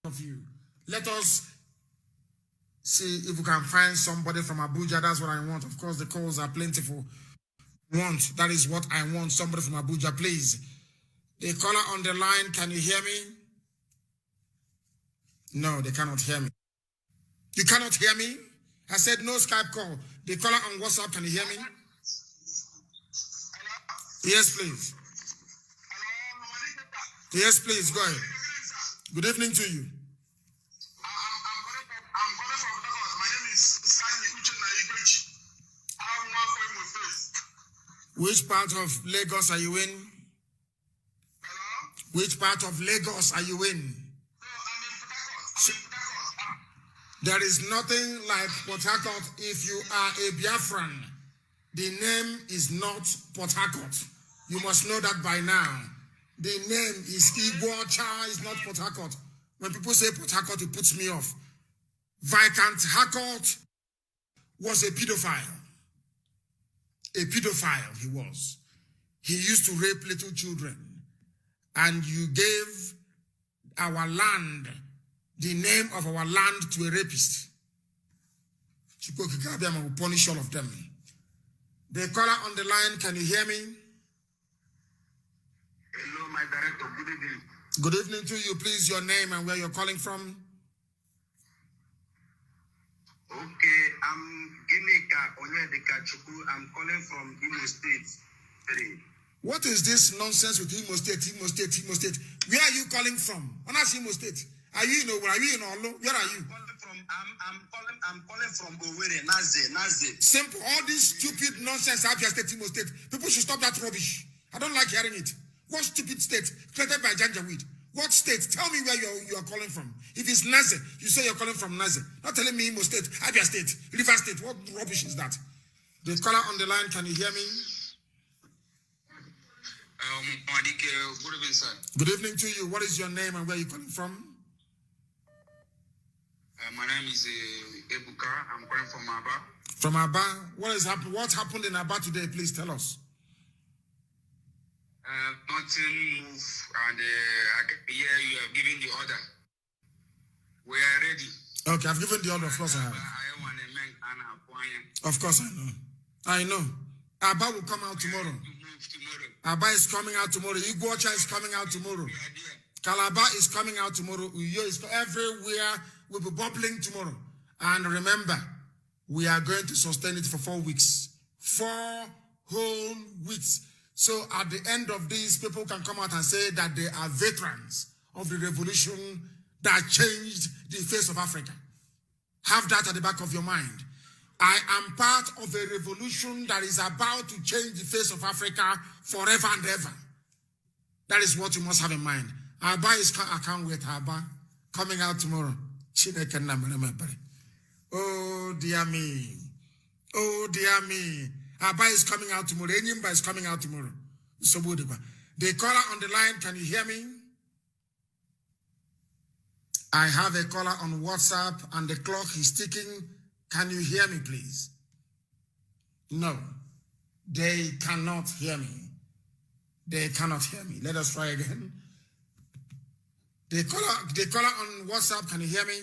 of you. Let us see if we can find somebody from Abuja. That's what I want. Of course, the calls are plentiful. That is what I want. Somebody from Abuja, please. The caller on the line, can you hear me? No, they cannot hear me. You cannot hear me? I said no Skype call. The caller on WhatsApp, can you hear me? Hello? Yes, please. Hello? Yes, please, go ahead. Good evening to you. I'm calling from Lagos. My name is Stanley Uchenna Igbechi. I have one for Imo State. Which part of Lagos are you in? Hello? Which part of Lagos are you in? No, I'm in Port Harcourt. There is nothing like Port Harcourt if you are a Biafran. The name is not Port Harcourt. You must know that by now. The name is Igbo Cha, is not Port Harcourt. When people say Port Harcourt, it puts me off. Viscount Harcourt was a pedophile. A pedophile he was. He used to rape little children. And you gave our land, the name of our land, to a rapist. Chukwokikabiama will punish all of them. The caller on the line, can you hear me? Hello, my director. Good evening. Good evening to you. Please, your name and where you're calling from. Okay, I'm Ginika Onyedika Chukwu. I'm calling from Imo State. What is this nonsense with Imo State, Imo State, Imo State? Where are you calling from? Honest Imo State. Are you in Owo? Are you in Olo? Where are you? I'm calling from Owerri, Naze. Simple. All this stupid nonsense Abia State, Imo State. People should stop that rubbish. I don't like hearing it. What stupid state created by Janjaweed? What state? Tell me where you are calling from. If it's Naze, you say you're calling from Naze. Not telling me Imo State, Abia State, River State. What rubbish is that? The caller on the line, can you hear me? Good evening, sir. Good evening to you. What is your name and where are you calling from? My name is Ebuka. I'm calling from Aba. From Aba. What happened in Aba today? Please tell us. Nothing move, and I can hear you have given the order. We are ready. Okay, I've given the order. Of course I have. Of course I know. I know. Aba will come out tomorrow. Aba is coming out tomorrow. Iguacha is coming out tomorrow. Calabar is coming out tomorrow. Uyo is everywhere. Will be bubbling tomorrow. And remember, we are going to sustain it for 4 weeks. 4 whole weeks. So at the end of this, people can come out and say that they are veterans of the revolution that changed the face of Africa. Have that at the back of your mind. I am part of a revolution that is about to change the face of Africa forever and ever. That is what you must have in mind. Aba is, I can't wait, Aba, coming out tomorrow. Oh, dear me. Oh, dear me. Aba is coming out tomorrow. Enyimba is coming out tomorrow. So, the caller on the line, can you hear me? I have a caller on WhatsApp and the clock is ticking. Can you hear me, please? No, they cannot hear me. They cannot hear me. Let us try again. The caller on WhatsApp, can you hear me?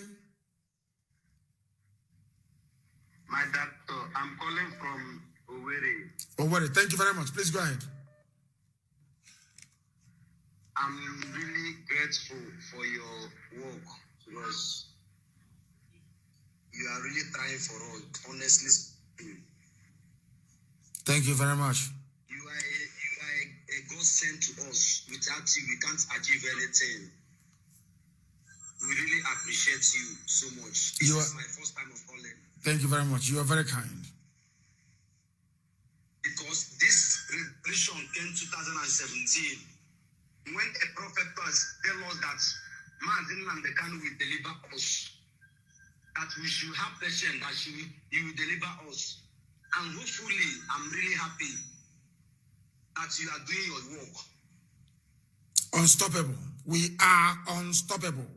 My doctor, I'm calling from Owerri. Owerri, thank you very much. Please go ahead. I'm really grateful for your work because you are really trying for us, honestly speaking. Thank you very much. You are a God sent to us. Without you, we can't achieve anything. We really appreciate you so much. This is my first time of calling. Thank you very much. You are very kind. Because this revolution came 2017. When a prophet was tell us that Mazi Nnamdi Kanu will deliver us, that we should have patience, that he will deliver us. And hopefully, I'm really happy that you are doing your work. Unstoppable. We are unstoppable.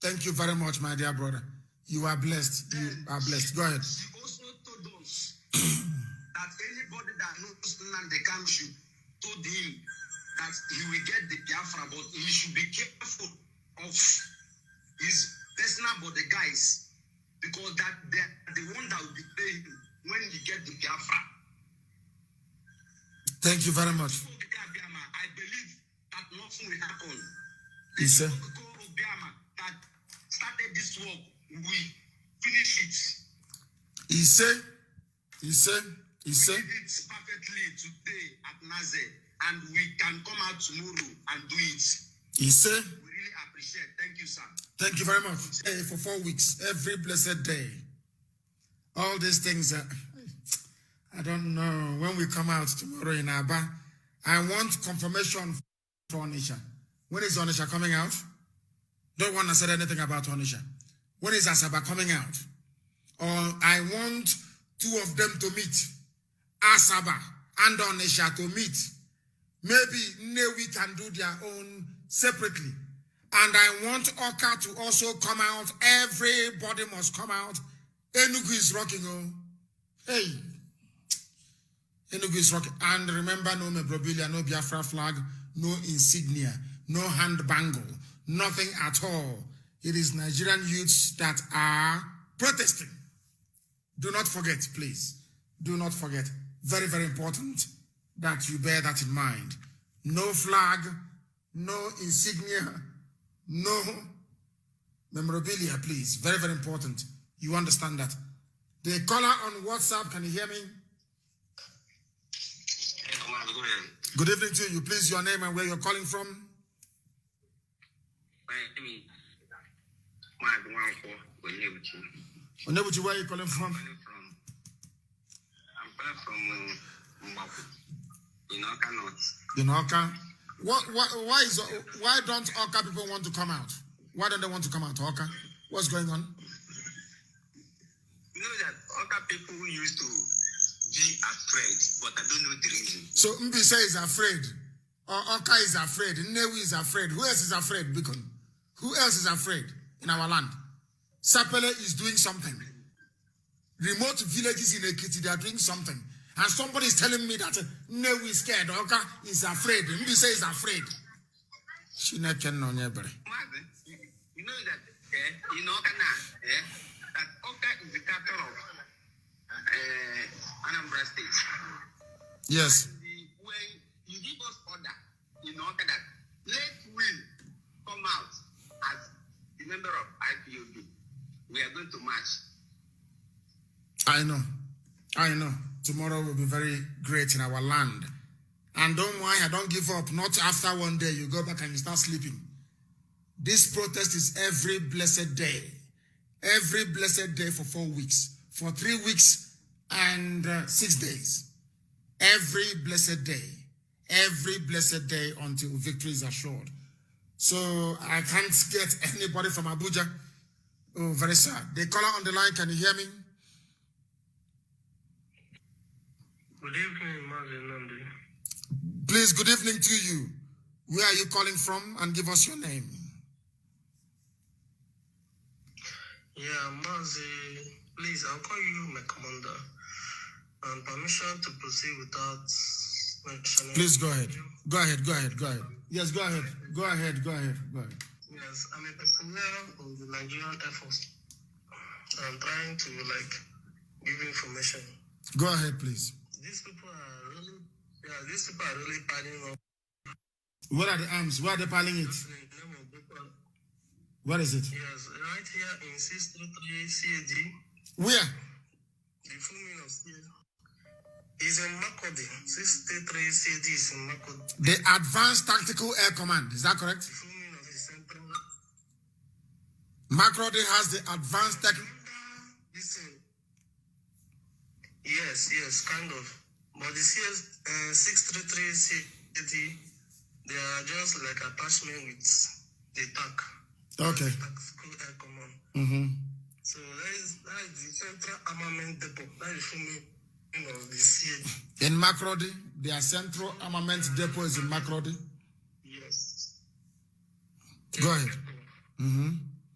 Thank you very much, my dear brother. You are blessed. You are blessed. Go ahead. He also told us that anybody that knows Nnamdi Kanu should told him that he will get the Biafra, but he should be careful of his personal body guys, because that they're the one that will be paying when he get the Biafra. Thank you very much. I believe that nothing will happen. Yes, sir. That started this work, we finish it. He said. We did it perfectly today at Naze, and we can come out tomorrow and do it. He said. We really appreciate. Thank you, sir. Thank you very much. For 4 weeks, every blessed day. All these things, I don't know. When we come out tomorrow in Aba, I want confirmation for Onisha. When is Onisha coming out? Don't want to say anything about Onisha. When is Asaba coming out? Or I want 2 of them to meet. Asaba and Onisha to meet. Maybe Newi can do their own separately. And I want Oka to also come out. Everybody must come out. Enugu is rocking, oh. Hey. Enugu is rocking. And remember, no memorabilia, no Biafra flag, no insignia, no hand bangle, nothing at all. It is Nigerian youths that are protesting. Do not forget, please. Do not forget. Very, very important that you bear that in mind. No flag, no insignia, no memorabilia, please. Very, very important. You understand that. The caller on WhatsApp, can you hear me? Good evening to you. Please, your name and where you're calling from. Onebuchi, where are you calling from? I'm calling from Mbapu, in Oka North. In Oka? Why don't Oka people want to come out? Why don't they want to come out, Oka? What's going on? You know that Oka people who used to be afraid, but I don't know the reason. So Mbise is afraid Oka is afraid. Newi is afraid. Who else is afraid, Beacon? Who else is afraid in our land? Sapele is doing something. Remote villages in Ekiti, they are doing something. And somebody is telling me that Newi is scared. Oka is afraid. Mbi say is afraid. You know that that Oka is the capital of Anambra State. Yes. When you give us order in Oka that let we come out as the member of IPOB, we are going to march. I know. Tomorrow will be very great in our land. And don't worry, I don't give up. Not after one day, you go back and you start sleeping. This protest is every blessed day. Every blessed day for 4 weeks. For 3 weeks and 6 days. Every blessed day. Every blessed day until victory is assured. So I can't get anybody from Abuja. Oh, very sad. The caller on the line, can you hear me? Good evening, Mazi Nnamdi. Please, good evening to you. Where are you calling from? And give us your name. Yeah, Mazi, please, I'll call you my commander. And permission to proceed without mentioning. Please go ahead. Go ahead. Yes, go ahead. Go ahead. Yes, I'm a personnel of the Nigerian Air Force. I'm trying to give information. Go ahead, please. These people are really piling up. What are the arms? Where are they piling it? Where is it? Yes, right here in 633 CAD. Where? The full meaning of CAD is in Makodi. 633 CAD is in Makodi. The Advanced Tactical Air Command. Is that correct? The full meaning of the central. Makrodi has the Advanced Tactical. Listen. Yes, kind of. But the 633 CAD, they are just like attachment with the TAC. Okay. Tactical Air Command. Mm-hmm. So that is the Central Armament Depot. That is for me, the CAD. In Makrodi, their Central Armament Depot is in Makrodi. Yes. Go ahead. Mm-hmm.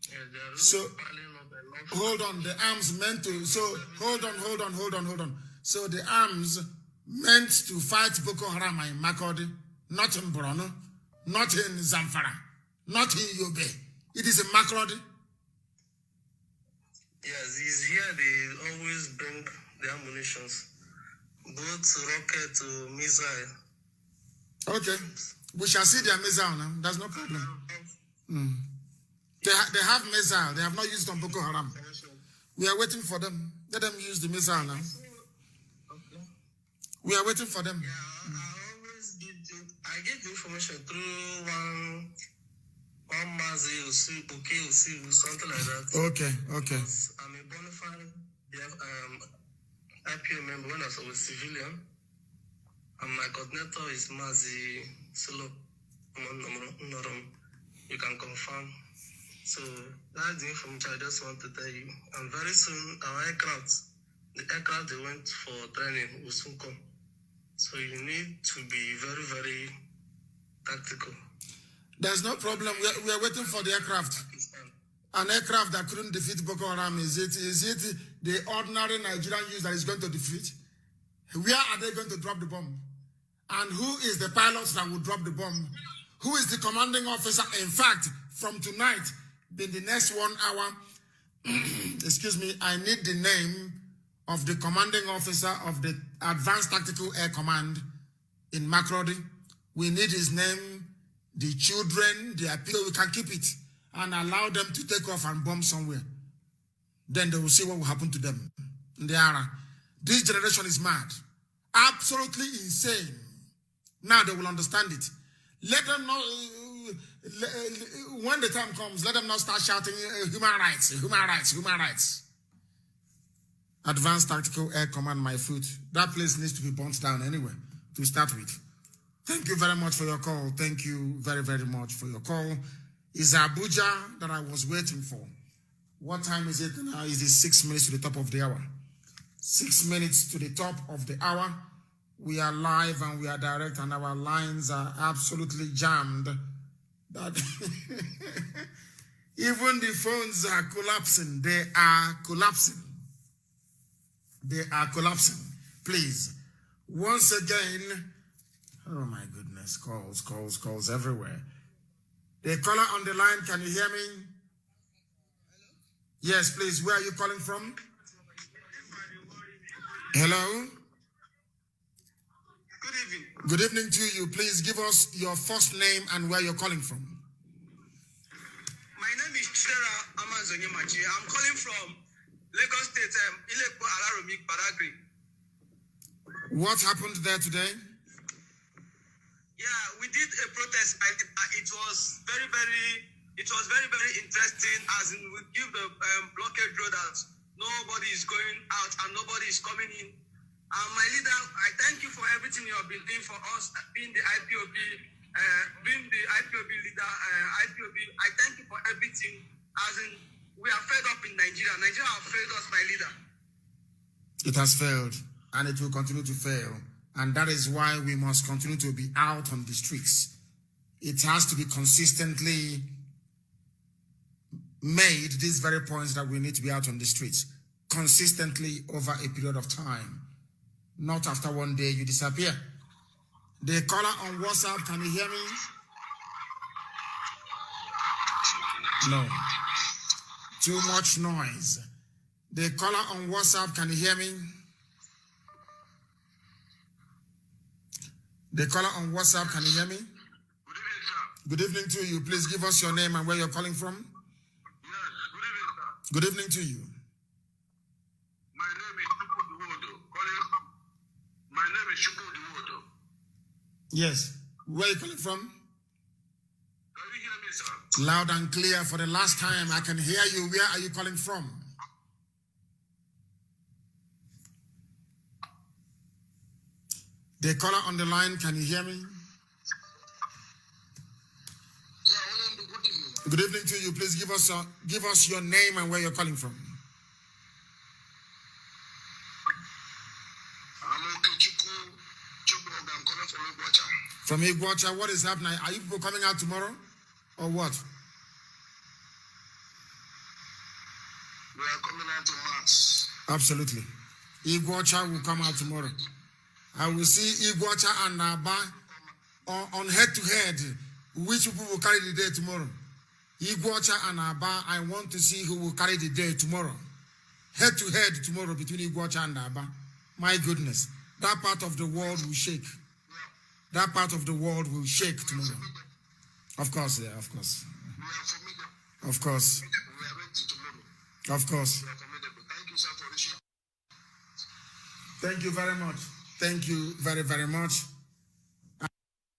Yeah, they are really So, piling up a lot. hold on, the arms meant to. So, hold on. So, the arms meant to fight Boko Haram are in Makrodi, not in Borno, not in Zamfara, not in Yobe. It is in Makrodi. Yes, it's here they always bring the ammunitions, both rocket to missile. Okay. We shall see their missile now. That's no problem. They have missile. They have not used it on Boko Haram. We are waiting for them. Let them use the missile now. Okay. We are waiting for them. Yeah, I always get the information through one Mazi or something like that. Okay. I'm a bona fide IPO member when I was a civilian. And my coordinator is Mazi Nnamdi. You can confirm. So that's the information I just want to tell you. And very soon, our the aircraft they went for training will soon come. So you need to be very, very tactical. There's no problem. We are waiting for the aircraft. An aircraft that couldn't defeat Boko Haram. Is it the ordinary Nigerian use that is going to defeat? Where are they going to drop the bomb? And who is the pilot that will drop the bomb? Who is the commanding officer? In fact, from tonight, in the next 1 hour, excuse me, I need the name of the commanding officer of the Advanced Tactical Air Command in Makrodi. We need his name, the children, the appeal. We can keep it and allow them to take off and bomb somewhere. Then they will see what will happen to them. This generation is mad. Absolutely insane. Now they will understand it. Let them know, when the time comes, let them not start shouting human rights. Advanced Tactical Air Command, my foot. That place needs to be burnt down anyway, to start with. Thank you very much for your call. Thank you very, very much for your call. It's Abuja that I was waiting for. What time is it now? Is it 6 minutes to the top of the hour? 6 minutes to the top of the hour. We are live and we are direct and our lines are absolutely jammed. That even the phones are collapsing. They are collapsing. They are collapsing. Please, once again, oh my goodness, calls everywhere. The caller on the line, can you hear me? Yes, please. Where are you calling from? Hello? Good evening. Good evening to you. Please give us your first name and where you're calling from. My name is Chidera Amazonyemachi. I'm calling from Lagos State, Ilepo Alaromik, Badagry. What happened there today? Yeah, we did a protest. It was very, very interesting. As in, we give the blockade road that nobody is going out and nobody is coming in. My leader, I thank you for everything you have been doing for us, being the IPOB leader, IPOB. I thank you for everything. As in, we are fed up in Nigeria. Nigeria have failed us, my leader. It has failed and it will continue to fail. And that is why we must continue to be out on the streets. It has to be consistently made, these very points, that we need to be out on the streets consistently over a period of time. Not after one day you disappear. The caller on WhatsApp, can you hear me? No. Too much noise. The caller on WhatsApp, can you hear me? The caller on WhatsApp, can you hear me? Good evening, sir. Good evening to you. Please give us your name and where you're calling from. Yes, good evening, sir. Good evening to you. My name is Chukwuduwodo. My name is Chukwuduwodo. Yes. Where are you calling from? Can you hear me, sir? Loud and clear for the last time. I can hear you. Where are you calling from? The caller on the line, can you hear me? Yeah, good evening. Good evening to you. Please give us your name and where you're calling from. I'm Okechukwu. I'm calling from Iguacha. From Iguacha, what is happening? Are you people coming out tomorrow or what? We are coming out to mass. Absolutely. Iguacha will come out tomorrow. I will see Iguacha and Aba on head-to-head. Which people will carry the day tomorrow? Iguacha and Aba, I want to see who will carry the day tomorrow. Head-to-head tomorrow between Iguacha and Aba. My goodness, that part of the world will shake. That part of the world will shake tomorrow. Of course, yeah, of course. We are formidable. Of course. We are ready tomorrow. Of course. We are formidable. Thank you, sir, for this. Thank you very much. Thank you very, very much.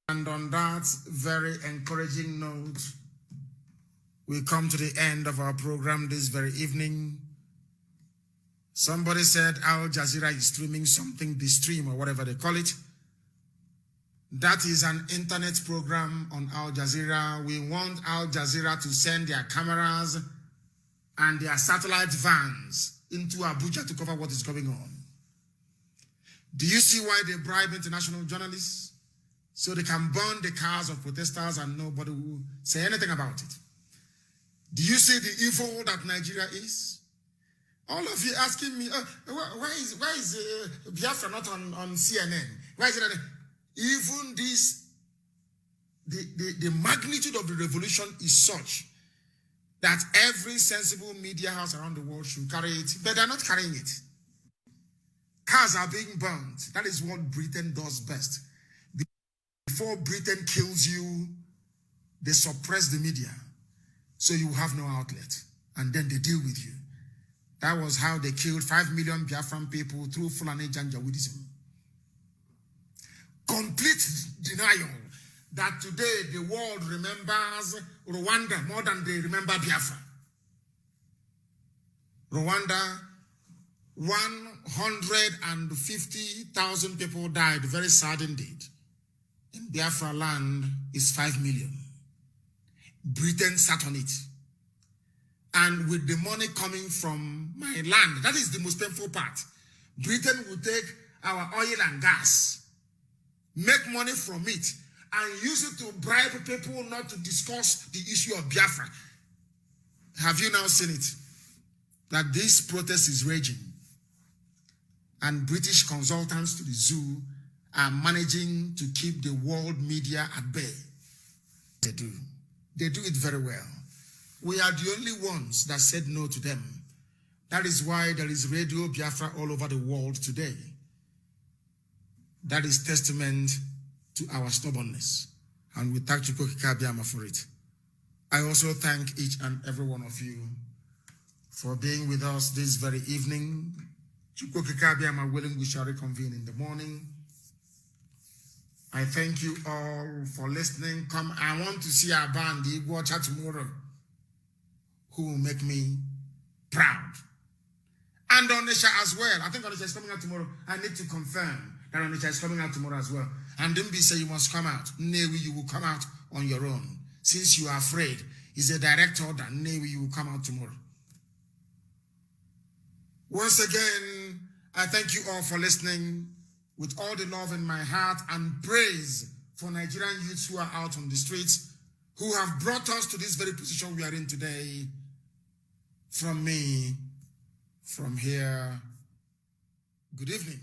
And on that very encouraging note, we come to the end of our program this very evening. Somebody said Al Jazeera is streaming something, the stream or whatever they call it. That is an internet program on Al Jazeera. We want Al Jazeera to send their cameras and their satellite vans into Abuja to cover what is going on. Do you see why they bribe international journalists? So they can burn the cars of protesters and nobody will say anything about it. Do you see the evil that Nigeria is? All of you asking me, why is Biafra not on CNN? Why is it that even this, the magnitude of the revolution is such that every sensible media house around the world should carry it, but they're not carrying it. Cars are being burned. That is what Britain does best. Before Britain kills you, they suppress the media, so you have no outlet, and then they deal with you. That was how they killed 5 million Biafran people through Fulani Janjaweedism. Complete denial that today the world remembers Rwanda more than they remember Biafra. Rwanda, 150,000 people died, very sad indeed. In Biafra land is 5 million. Britain sat on it. And with the money coming from my land, that is the most painful part. Britain will take our oil and gas make money from it, and use it to bribe people not to discuss the issue of Biafra. Have you now seen it? That this protest is raging, and British consultants to the zoo are managing to keep the world media at bay. They do. They do it very well. We are the only ones that said no to them. That is why there is Radio Biafra all over the world today. That is testament to our stubbornness. And we thank Chukwu Kabiama for it. I also thank each and every one of you for being with us this very evening. Chukwu Kabiama willing, we shall reconvene in the morning. I thank you all for listening. Come, I want to see our band, the Igwacha tomorrow, who will make me proud. And Onisha as well. I think Onisha is coming out tomorrow. I need to confirm that Onisha is coming out tomorrow as well. And Dimbi say you must come out. Newi, you will come out on your own. Since you are afraid, it's a direct order. Newi, you will come out tomorrow. Once again, I thank you all for listening with all the love in my heart and praise for Nigerian youths who are out on the streets, who have brought us to this very position we are in today. From me, from here, good evening.